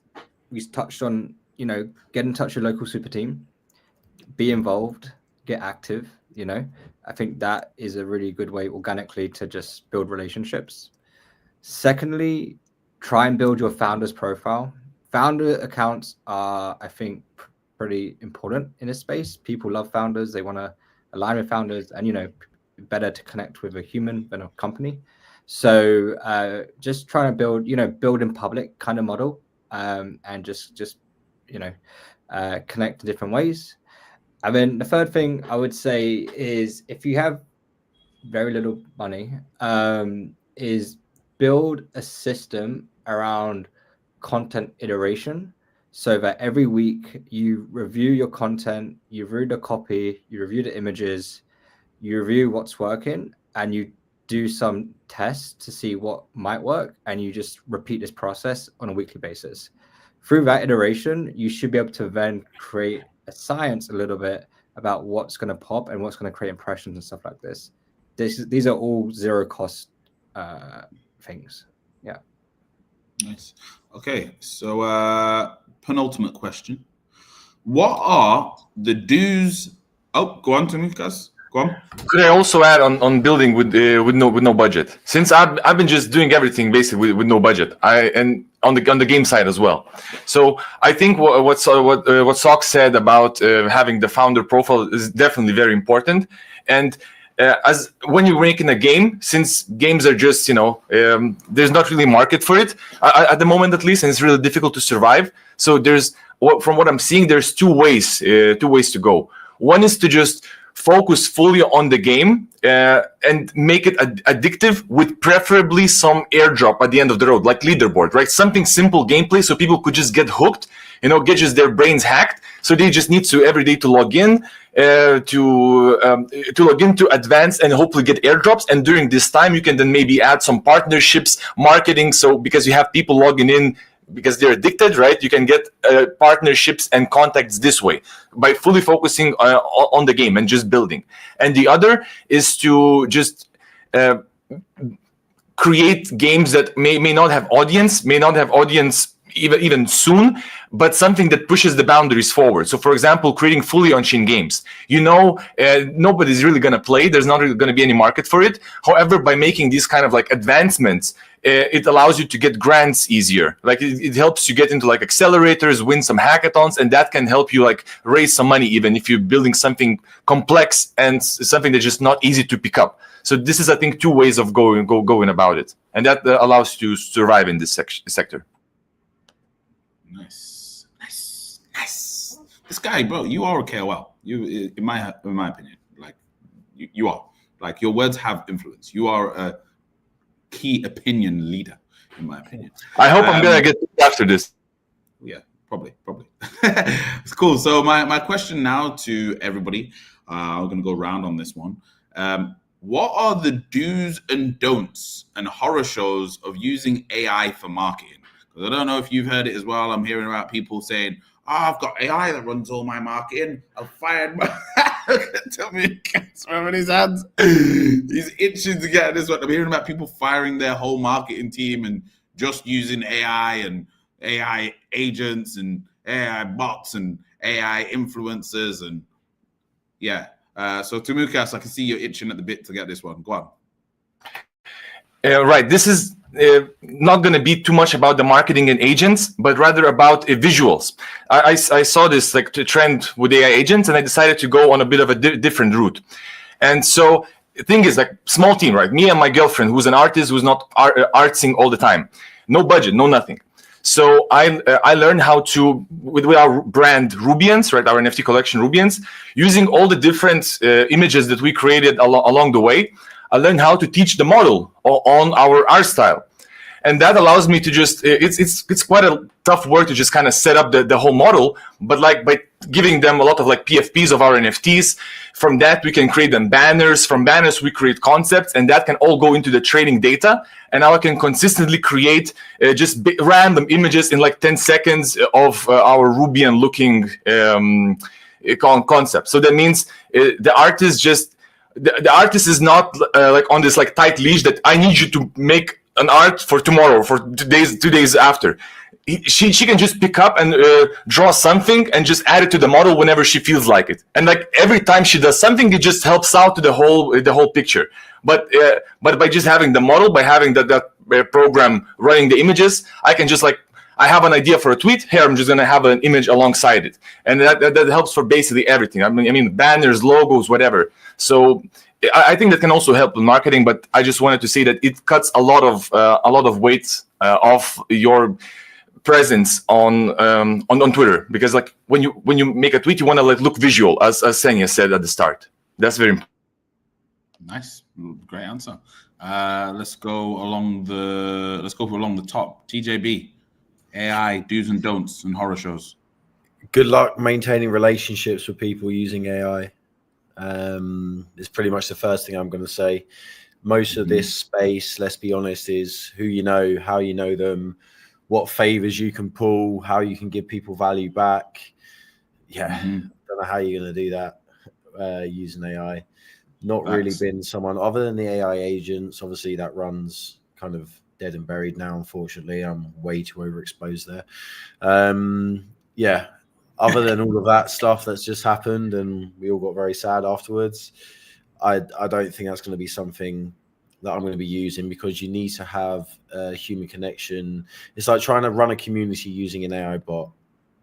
we touched on, get in touch with your local super team, be involved, get active. I think that is a really good way organically to just build relationships. Secondly, try and build your founder's profile. Founder accounts are, I think, pretty important in this space. People love founders. They want to align with founders, and, better to connect with a human than a company. So just trying to build in public kind of model, and just connect in different ways. And then the third thing I would say is if you have very little money, is build a system around content iteration so that every week you review your content, you review the copy, you review the images, you review what's working, and you do some tests to see what might work, and you just repeat this process on a weekly basis. Through that iteration, you should be able to then create a science a little bit about what's going to pop and what's going to create impressions and stuff like this. These are all zero cost things. Yeah. Nice. Okay, so penultimate question. What are the do's? Oh, go on to me, guys. Go on. Could I also add on building with no budget? Since I've been just doing everything basically with no budget. And on the game side as well. So I think what Sock said about having the founder profile is definitely very important. And as when you're making a game, since games are just there's not really a market for it at the moment, at least, and it's really difficult to survive. So from what I'm seeing, there's two ways to go. One is to just focus fully on the game and make it addictive, with preferably some airdrop at the end of the road, like leaderboard, right? Something simple gameplay so people could just get hooked, get just their brains hacked. So they just need to every day to log in, to log in to advance and hopefully get airdrops. And during this time, you can then maybe add some partnerships, marketing. So because you have people logging in because they're addicted, right? You can get partnerships and contacts this way by fully focusing on the game and just building. And the other is to just create games that may not have audience, even soon, but something that pushes the boundaries forward. So, for example, creating fully on-chain games. Nobody's really going to play. There's not really going to be any market for it. However, by making these kind of like advancements, it allows you to get grants easier. Like it helps you get into like accelerators, win some hackathons, and that can help you like raise some money, even if you're building something complex and something that's just not easy to pick up. So this is, I think, two ways of going about it, and that allows you to survive in this sector. Nice. This guy, bro, you are a KOL. You, in my opinion, like you are. Like your words have influence. You are a key opinion leader, in my opinion. I hope I'm gonna get after this. Yeah, probably. It's cool. So my question now to everybody, I'm gonna go round on this one. What are the do's and don'ts and horror shows of using AI for marketing? I don't know if you've heard it as well. I'm hearing about people saying, I've got AI that runs all my marketing. I've fired my... Tell me, can't remember his hands. He's itching to get this one. I'm hearing about people firing their whole marketing team and just using AI and AI agents and AI bots and AI influencers. And yeah. So Tamukas, I can see you're itching at the bit to get this one. Go on. Right. This is not going to be too much about the marketing and agents, but rather about visuals. I saw this like trend with AI agents, and I decided to go on a bit of a different route. And so the thing is, like, small team, right? Me and my girlfriend, who's an artist, who's not artsing all the time, no budget, no nothing. So I learned how to, with our brand Rubians, right, our NFT collection Rubians, using all the different images that we created along the way. I learned how to teach the model on our art style. And that allows me to just, it's quite a tough work to just kind of set up the whole model, but like by giving them a lot of like PFPs of our NFTs, from that we can create them banners, from banners we create concepts, and that can all go into the training data. And now I can consistently create just random images in like 10 seconds of our Rubian looking concept. So that means the artist just, the artist is not like on this like tight leash that I need you to make an art for tomorrow, for 2 days after. She can just pick up and draw something and just add it to the model whenever she feels like it. And like every time she does something, it just helps out to the whole picture. But by just having the model, by having that program running the images, I can just like, I have an idea for a tweet. Here, I'm just going to have an image alongside it. And that helps for basically everything. I mean, banners, logos, whatever. So I think that can also help with marketing, but I just wanted to say that it cuts a lot of weight off your presence on Twitter, because like when you make a tweet, you want to like look visual, as Senya said at the start. That's very important. Nice, great answer. Let's go along the top. TJB, AI do's and don'ts and horror shows. Good luck maintaining relationships with people using AI. It's pretty much the first thing I'm going to say. Most of this space, let's be honest, is who you know, how you know them, what favors you can pull, how you can give people value back. Yeah, don't know how you're going to do that using AI. Not really been someone other than the AI agents. Obviously, that runs kind of dead and buried now. Unfortunately, I'm way too overexposed there. Yeah. Other than all of that stuff that's just happened and we all got very sad afterwards, I don't think that's going to be something that I'm going to be using, because you need to have a human connection. It's like trying to run a community using an AI bot.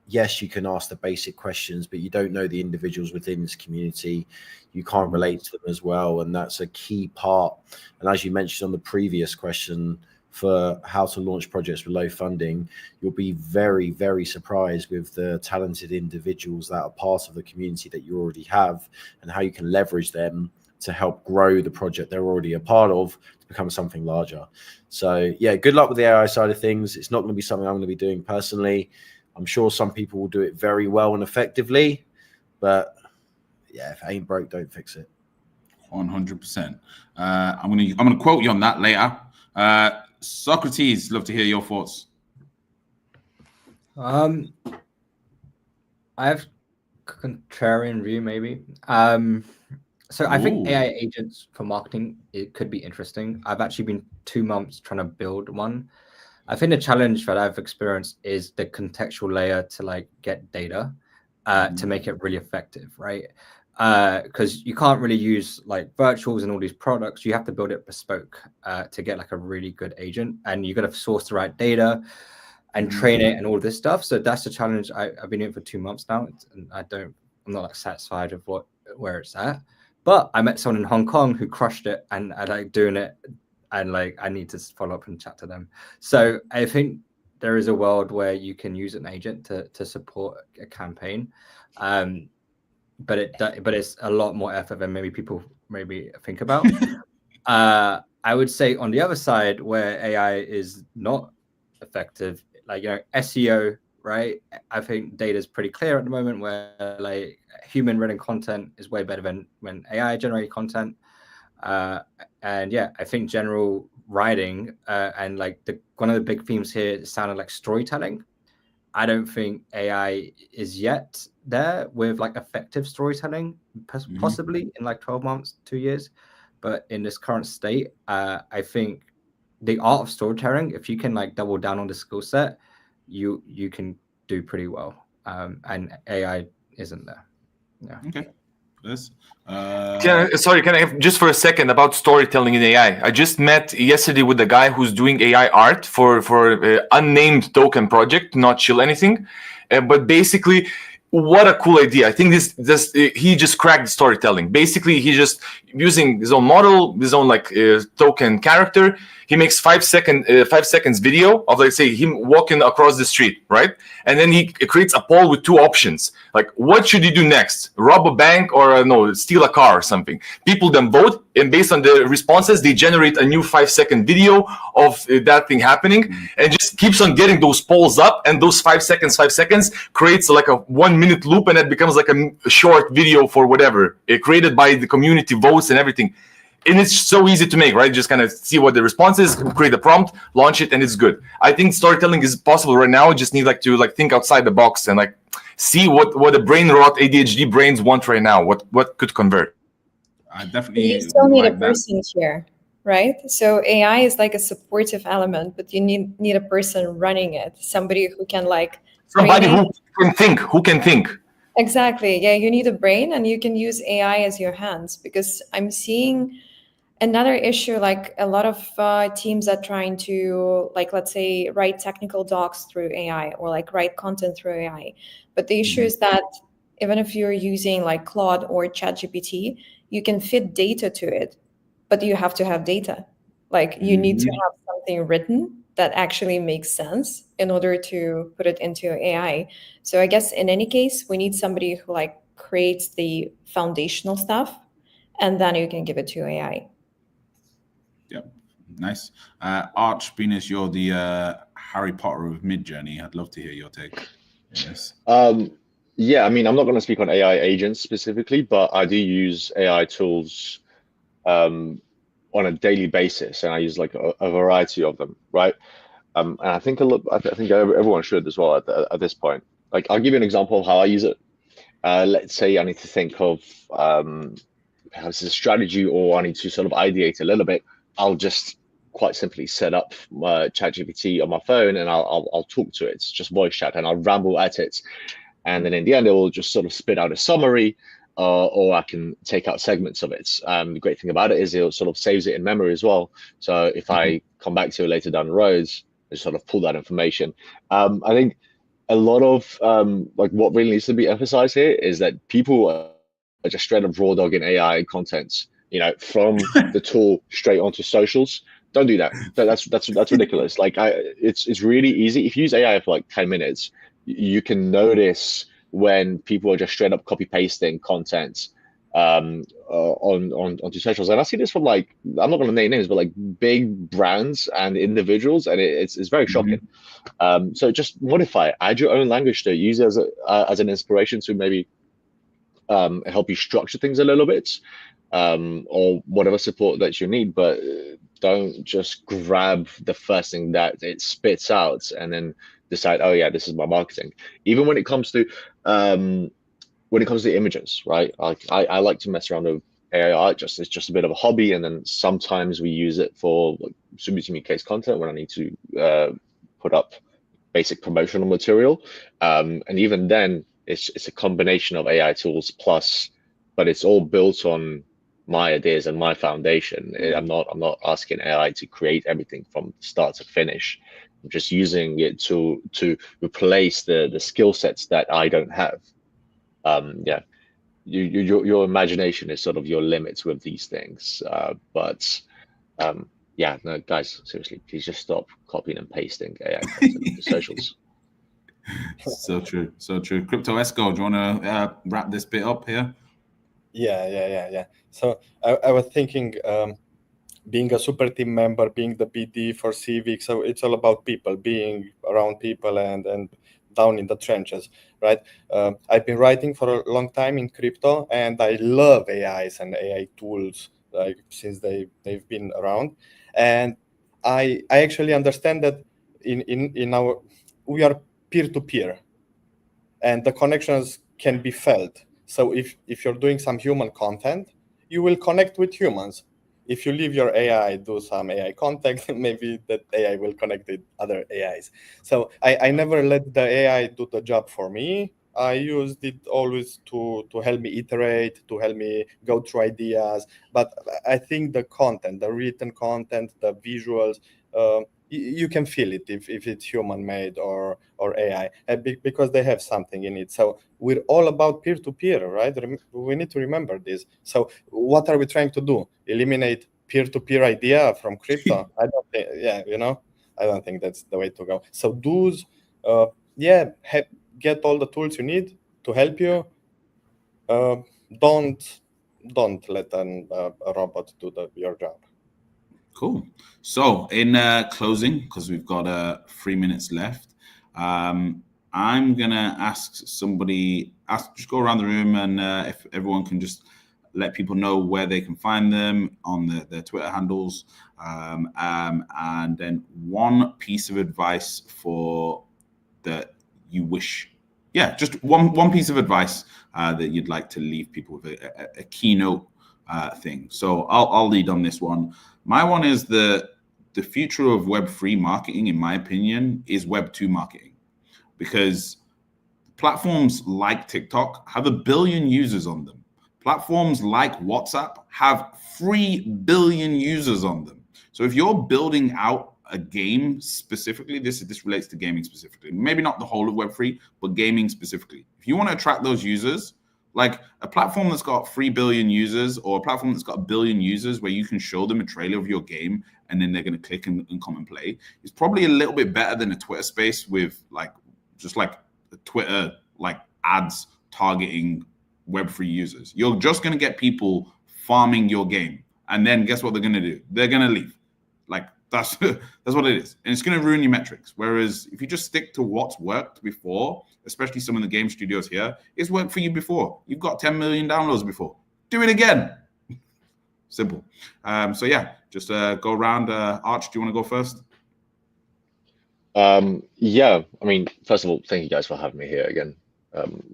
Yes, you can ask the basic questions, but you don't know the individuals within this community. You can't relate to them as well. And that's a key part. And as you mentioned on the previous question, for how to launch projects with low funding, you'll be very, very surprised with the talented individuals that are part of the community that you already have, and how you can leverage them to help grow the project they're already a part of to become something larger. So yeah, good luck with the AI side of things. It's not going to be something I'm going to be doing personally. I'm sure some people will do it very well and effectively, but yeah, if it ain't broke, don't fix it. 100%. I'm gonna quote you on that later. Socrates, love to hear your thoughts. I have contrarian view, maybe. So I think Ooh. AI agents for marketing, it could be interesting. I've actually been 2 months trying to build one. I think the challenge that I've experienced is the contextual layer to like get data to make it really effective, right? Because you can't really use like virtuals and all these products. You have to build it bespoke to get like a really good agent, and you got to source the right data and train it and all this stuff. So that's the challenge. I've been in for 2 months now, and I'm not like satisfied with where it's at. But I met someone in Hong Kong who crushed it, and I like doing it, and like I need to follow up and chat to them. So I think there is a world where you can use an agent to support a campaign, but it's a lot more effort than maybe people think about. I would say on the other side, where AI is not effective, like SEO, right? I think data is pretty clear at the moment, where like human written content is way better than when AI generated content. And yeah, I think general writing and like one of the big themes here sounded like storytelling. I don't think AI is yet there with like effective storytelling, possibly in like 12 months, 2 years. But in this current state, I think the art of storytelling, if you can like double down on the skill set, you can do pretty well. And AI isn't there. Yeah. Okay. Yes. Can I have just for a second about storytelling in AI? I just met yesterday with a guy who's doing AI art for unnamed token project, not chill anything, but basically, what a cool idea! I think this he just cracked storytelling. Basically, he just using his own model, his own like token character. He makes 5 seconds video of, let's say, him walking across the street, right? And then he creates a poll with 2 options, like what should he do next? Rob a bank or no, steal a car or something. People then vote, and based on the responses, they generate a new 5-second video of that thing happening, and just keeps on getting those polls up. And those 5 seconds creates like a 1-minute loop, and it becomes like a short video for whatever created by the community votes and everything. And it's so easy to make, right? Just kind of see what the response is, create a prompt, launch it, and it's good. I think storytelling is possible right now. Just need to think outside the box and like see what the brain rot ADHD brains want right now. What could convert? I definitely. You still need like a person here, right? So AI is like a supportive element, but you need a person running it, somebody who can like somebody who can think. Exactly. Yeah, you need a brain, and you can use AI as your hands, because I'm seeing another issue, like a lot of teams are trying to, like, let's say, write technical docs through AI or like write content through AI. But the issue is that even if you're using like Claude or ChatGPT, you can fit data to it, but you have to have data. Like you need to have something written that actually makes sense in order to put it into AI. So I guess in any case, we need somebody who like creates the foundational stuff, and then you can give it to AI. Yep, nice. Arch, being as you're the Harry Potter of Midjourney, I'd love to hear your take. Yes. Yeah, I mean, I'm not going to speak on AI agents specifically, but I do use AI tools on a daily basis, and I use like a variety of them, right? And I think I think everyone should as well at this point. Like, I'll give you an example of how I use it. Let's say I need to think of perhaps a strategy, or I need to sort of ideate a little bit. I'll just quite simply set up my ChatGPT on my phone, and I'll talk to it. It's just voice chat, and I'll ramble at it. And then in the end, it will just sort of spit out a summary, or I can take out segments of it. The great thing about it is it sort of saves it in memory as well. So if I come back to it later down the road, I sort of pull that information. I think a lot of like what really needs to be emphasized here is that people are just straight up raw dogging AI content, from the tool straight onto socials. Don't do that. That's ridiculous. Like it's really easy. If you use AI for like 10 minutes, you can notice when people are just straight up copy pasting content onto socials. And I see this from like, I'm not going to name names, but like big brands and individuals, and it's very shocking. So just modify it, add your own language to it, use it as an inspiration to maybe help you structure things a little bit, or whatever support that you need. But don't just grab the first thing that it spits out and then decide, oh yeah, this is my marketing. Even when it comes to images, right? Like I like to mess around with AI it's just a bit of a hobby, and then sometimes we use it for like SuperGG case content when I need to put up basic promotional material, and even then it's a combination of AI tools plus, but it's all built on my ideas and my foundation. I'm not asking AI to create everything from start to finish. I'm just using it to replace the skill sets that I don't have. Yeah, your imagination is sort of your limits with these things. Yeah, no, guys, seriously, please just stop copying and pasting AI content onto socials. So true, so true. Crypto Esco, do you want to wrap this bit up here? Yeah. So I was thinking, being a super team member, being the BD for Civic, so it's all about people, being around people and down in the trenches, right? I've been writing for a long time in crypto, and I love AIs and AI tools like since they've been around, and I actually understand that in our we are peer to peer, and the connections can be felt. So if you're doing some human content, you will connect with humans. If you leave your AI do some AI content, maybe that AI will connect with other AIs. So I never let the AI do the job for me. I used it always to help me iterate, to help me go through ideas. But I think the content, the written content, the visuals, you can feel it if it's human made or AI, because they have something in it. So we're all about peer to peer, right? We need to remember this. So what are we trying to do? Eliminate peer to peer idea from crypto? I don't think, I don't think that's the way to go. So get all the tools you need to help you. Don't let a robot do your job. Cool. So in closing, because we've got 3 minutes left, I'm gonna ask just go around the room, and if everyone can just let people know where they can find them on their Twitter handles, and then one piece of advice that you wish, just one piece of advice that you'd like to leave people with, a keynote thing. So I'll lead on this one. My one is the future of Web3 marketing, in my opinion, is Web2 marketing, because platforms like TikTok have 1 billion users on them. Platforms like WhatsApp have 3 billion users on them. So if you're building out a game specifically, this relates to gaming specifically, maybe not the whole of Web3, but gaming specifically. If you want to attract those users, like a platform that's got 3 billion users, or a platform that's got 1 billion users where you can show them a trailer of your game and then they're going to click and come and play, is probably a little bit better than a Twitter space with just like a Twitter ads targeting Web3 users. You're just going to get people farming your game, and then guess what they're going to do? They're going to leave. That's what it is, and it's going to ruin your metrics. Whereas if you just stick to what's worked before, especially some of the game studios here, it's worked for you before. You've got 10 million downloads before. Do it again. Simple. So yeah, just go around. Arch, do you want to go first? Yeah, I mean, first of all, thank you guys for having me here again.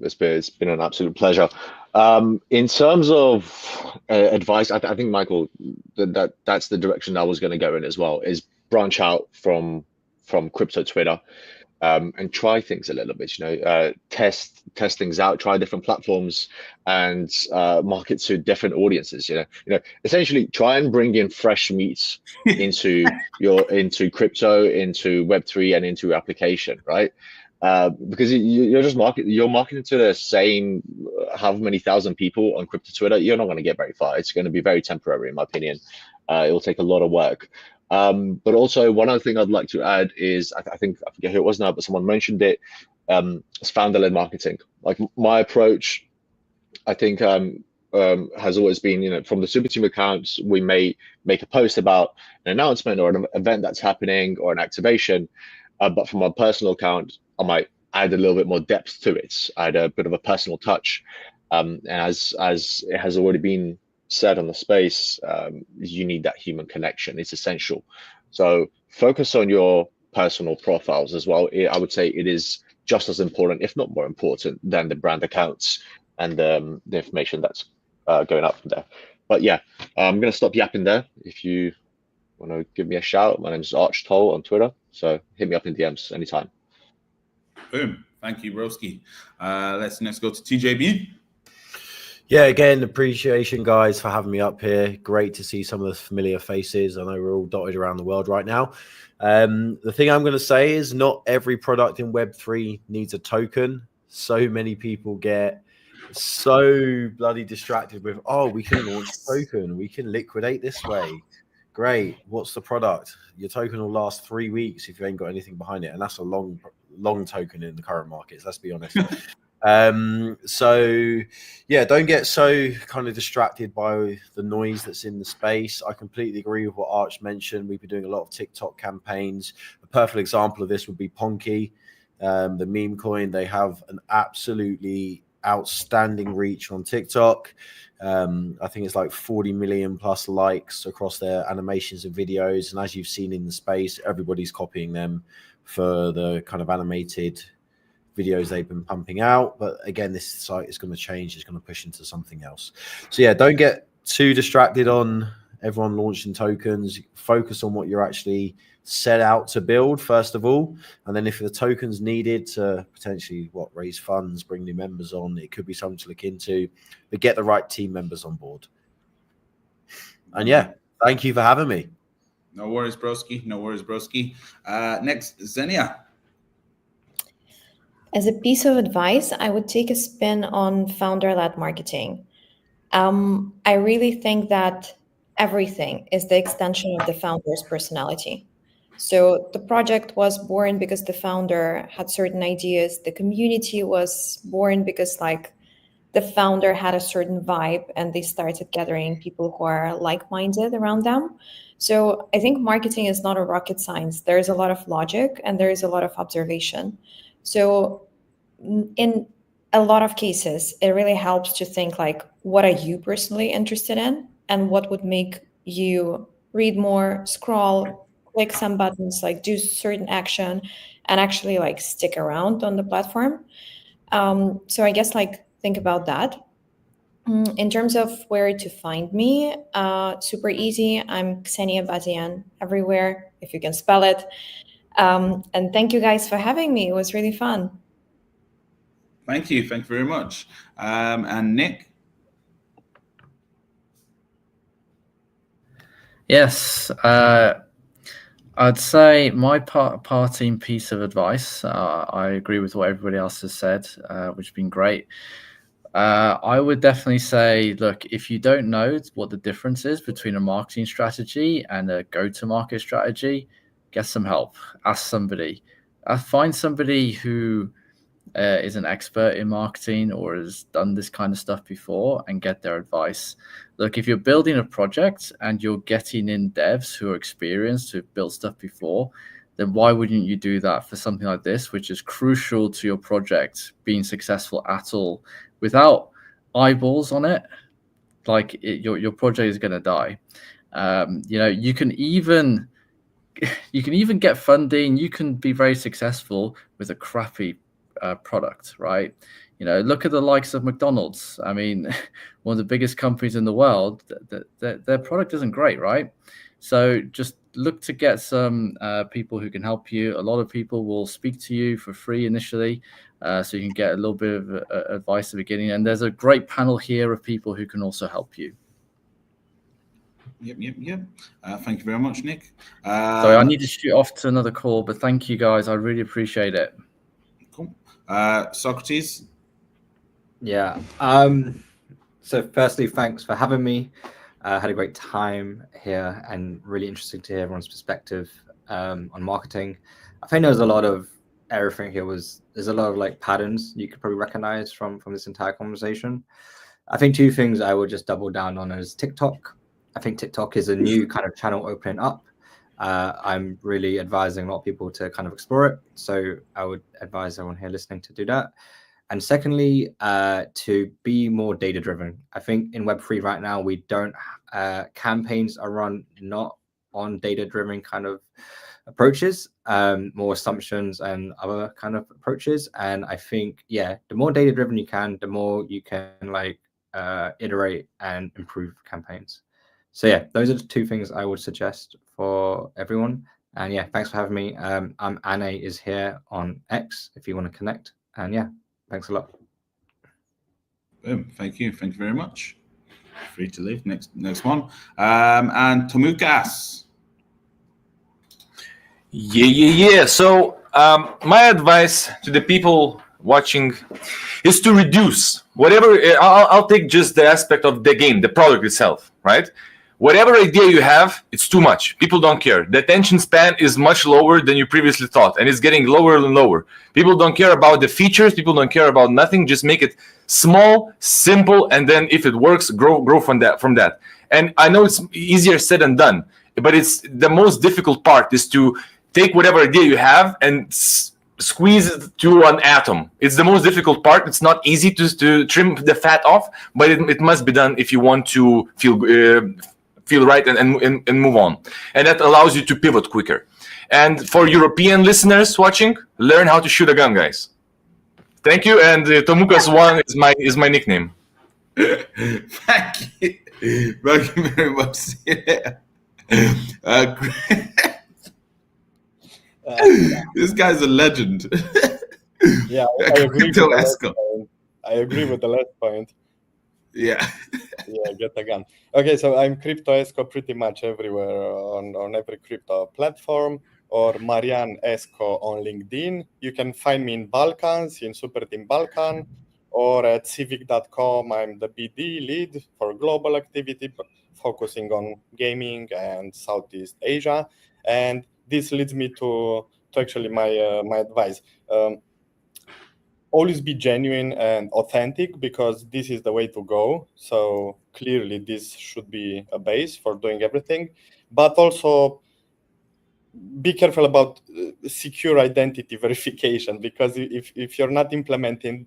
It's been an absolute pleasure. In terms of advice, I think, Michael, that's the direction I was going to go in as well, is branch out from crypto Twitter, and try things a little bit, test things out, try different platforms, and market to different audiences. Essentially try and bring in fresh meat into crypto, into Web3, and into your application, right? Because you're marketing to the same however many thousand people on crypto Twitter. You're not going to get very far. It's going to be very temporary, in my opinion. It will take a lot of work. But also, one other thing I'd like to add is, I think, I forget who it was now, but someone mentioned it. It's founder-led marketing. Like, my approach, I think, has always been, from the Super Team accounts, we may make a post about an announcement or an event that's happening or an activation. But from my personal account, I might add a little bit more depth to it, add a bit of a personal touch. And as it has already been said on the space, you need that human connection. It's essential. So focus on your personal profiles as well. I would say it is just as important, if not more important, than the brand accounts and the information that's going up from there. But yeah, I'm going to stop yapping there. If you want to give me a shout, my name is ArchToll on Twitter. So hit me up in DMs anytime. Boom. Thank you, Broski. Let's next go to TJB. Yeah, again, appreciation, guys, for having me up here. Great to see some of the familiar faces. I know we're all dotted around the world right now. The thing I'm going to say is not every product in Web3 needs a token. So many people get so bloody distracted with, oh, we can launch a token. We can liquidate this way. Great. What's the product? Your token will last 3 weeks if you ain't got anything behind it. And that's a long token in the current markets, let's be honest. So yeah, don't get so kind of distracted by the noise that's in the space. I completely agree with what Arch mentioned. We've been doing a lot of TikTok campaigns. A perfect example of this would be Ponky, the meme coin. They have an absolutely outstanding reach on TikTok. I think it's like 40 million plus likes across their animations and videos. And as you've seen in the space, everybody's copying them for the kind of animated videos they've been pumping out. But again, this site is going to change. It's going to push into something else. So yeah, don't get too distracted on everyone launching tokens. Focus on what you're actually set out to build first of all, and then if the token's needed to potentially raise funds, bring new members on, it could be something to look into, but get the right team members on board. And yeah, thank you for having me. No worries, broski. No worries, broski. Next, Xenia. As a piece of advice, I would take a spin on founder-led marketing. I really think that everything is the extension of the founder's personality. So the project was born because the founder had certain ideas. The community was born because the founder had a certain vibe and they started gathering people who are like-minded around them. So I think marketing is not a rocket science. There is a lot of logic and there is a lot of observation. So in a lot of cases, it really helps to think what are you personally interested in and what would make you read more, scroll, click some buttons, do certain action and actually stick around on the platform. So I guess think about that. In terms of where to find me, super easy. I'm Ksenia Bazian everywhere, if you can spell it. And thank you guys for having me. It was really fun. Thank you. Thank you very much. And Nick? Yes. I'd say my parting piece of advice, I agree with what everybody else has said, which has been great. I would definitely say, look, if you don't know what the difference is between a marketing strategy and a go-to-market strategy, get some help. Ask somebody. Find somebody who is an expert in marketing or has done this kind of stuff before and get their advice. Look, if you're building a project and you're getting in devs who are experienced, who've built stuff before, then why wouldn't you do that for something like this, which is crucial to your project being successful at all? Without eyeballs on it, your project is going to die. You can even get funding. You can be very successful with a crappy product, right? Look at the likes of McDonald's. I mean, one of the biggest companies in the world, their product isn't great, right? So just look to get some people who can help you. A lot of people will speak to you for free initially, so you can get a little bit of advice at the beginning. And there's a great panel here of people who can also help you. Yep. Thank you very much, Nick. Sorry, I need to shoot off to another call, but thank you guys. I really appreciate it. Cool. Socrates? Yeah. So firstly, thanks for having me. Had a great time here and really interesting to hear everyone's perspective on marketing. I think there's a lot of everything here there's a lot of patterns you could probably recognize from this entire conversation. I think two things I would just double down on is TikTok. I think TikTok is a new kind of channel opening up. I'm really advising a lot of people to kind of explore it. So I would advise everyone here listening to do that. And secondly, to be more data-driven. I think in Web3 right now, we don't, campaigns are run not on data-driven kind of approaches, more assumptions and other kind of approaches. And I think, yeah, the more data-driven you can, the more you can iterate and improve campaigns. So yeah, those are the two things I would suggest for everyone. And yeah, thanks for having me. I'm Anne is here on X if you want to connect. And yeah, thanks a lot. Boom. Thank you very much. Free to leave. Next one. And Tomukas. Yeah. So my advice to the people watching is to reduce whatever. I'll take just the aspect of the game, the product itself, right? Whatever idea you have, it's too much. People don't care. The attention span is much lower than you previously thought, and it's getting lower and lower. People don't care about the features. People don't care about nothing. Just make it small, simple, and then if it works, grow from that. And I know it's easier said than done, but it's the most difficult part is to take whatever idea you have and squeeze it to an atom. It's the most difficult part. It's not easy to trim the fat off, but it must be done if you want to feel right and move on. And that allows you to pivot quicker. And for European listeners watching, learn how to shoot a gun, guys. Thank you. And Tomukas1 is my nickname. Thank you. Thank you very much. This guy's a legend. Yeah, I agree. I agree with the last point. Yeah. Yeah, get a gun. Okay, so I'm CryptoEsco pretty much everywhere on every crypto platform, or Marian Esco on LinkedIn. You can find me in Balkans, in Super Team Balkan, or at civic.com. I'm the BD lead for global activity, focusing on gaming and Southeast Asia. And this leads me to actually my advice. Always be genuine and authentic, because this is the way to go. So clearly this should be a base for doing everything, but also be careful about secure identity verification, because if you're not implementing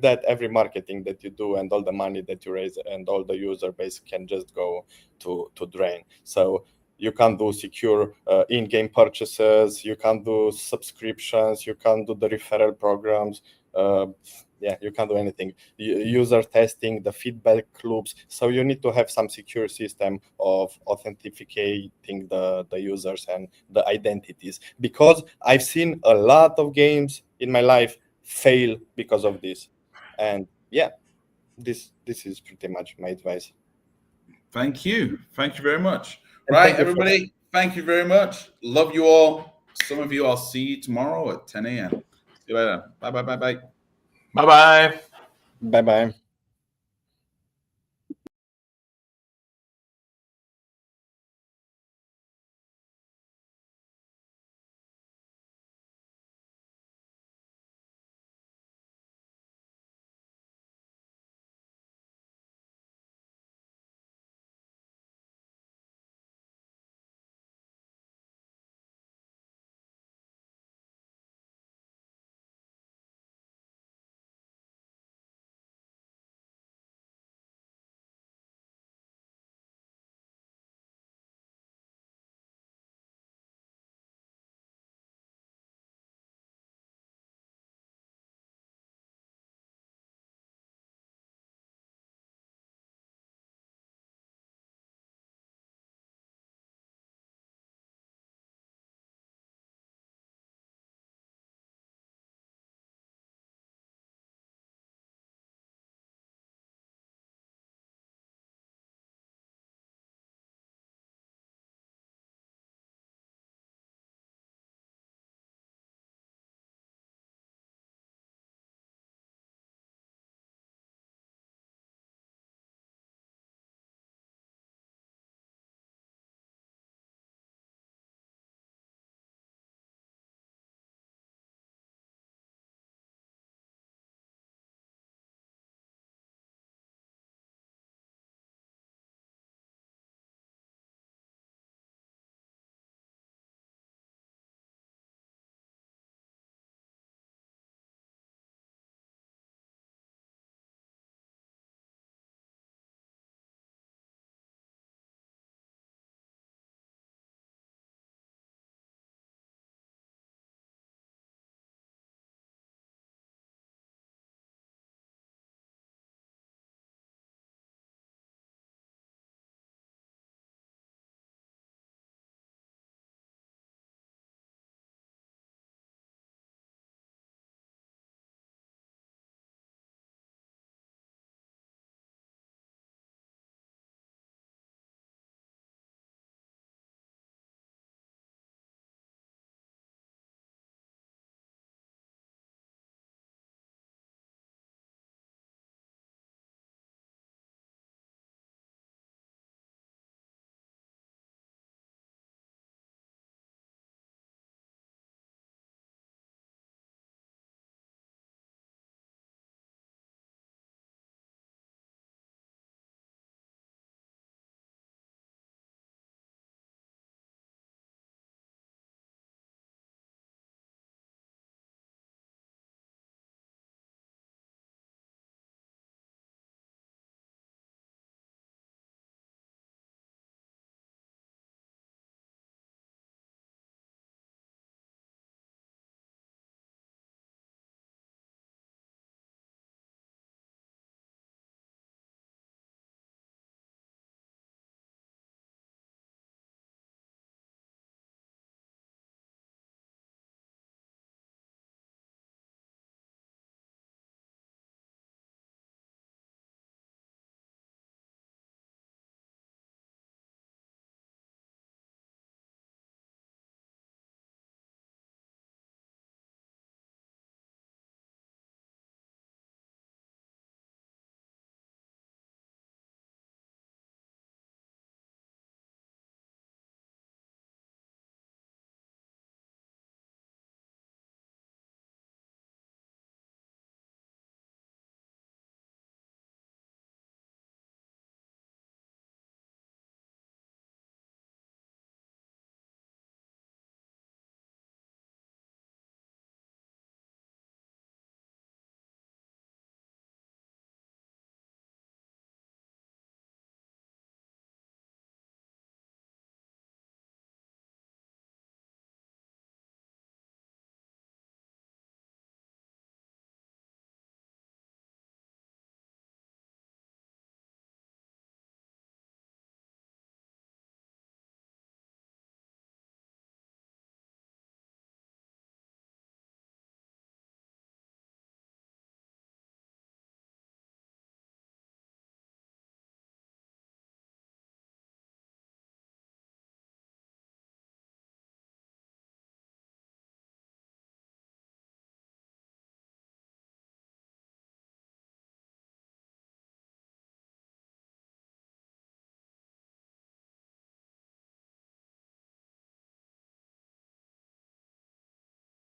that, every marketing that you do and all the money that you raise and all the user base can just go to drain. So you can't do secure in-game purchases, you can't do subscriptions, you can't do the referral programs. You can't do anything. User testing, the feedback loops. So you need to have some secure system of authenticating the users and the identities, because I've seen a lot of games in my life fail because of this. And yeah, this is pretty much my advice. Thank you very much. Right, everybody, thank you very much. Love you all. Some of you I'll see you tomorrow at 10 a.m. See you later. Bye. Bye-bye. Bye-bye.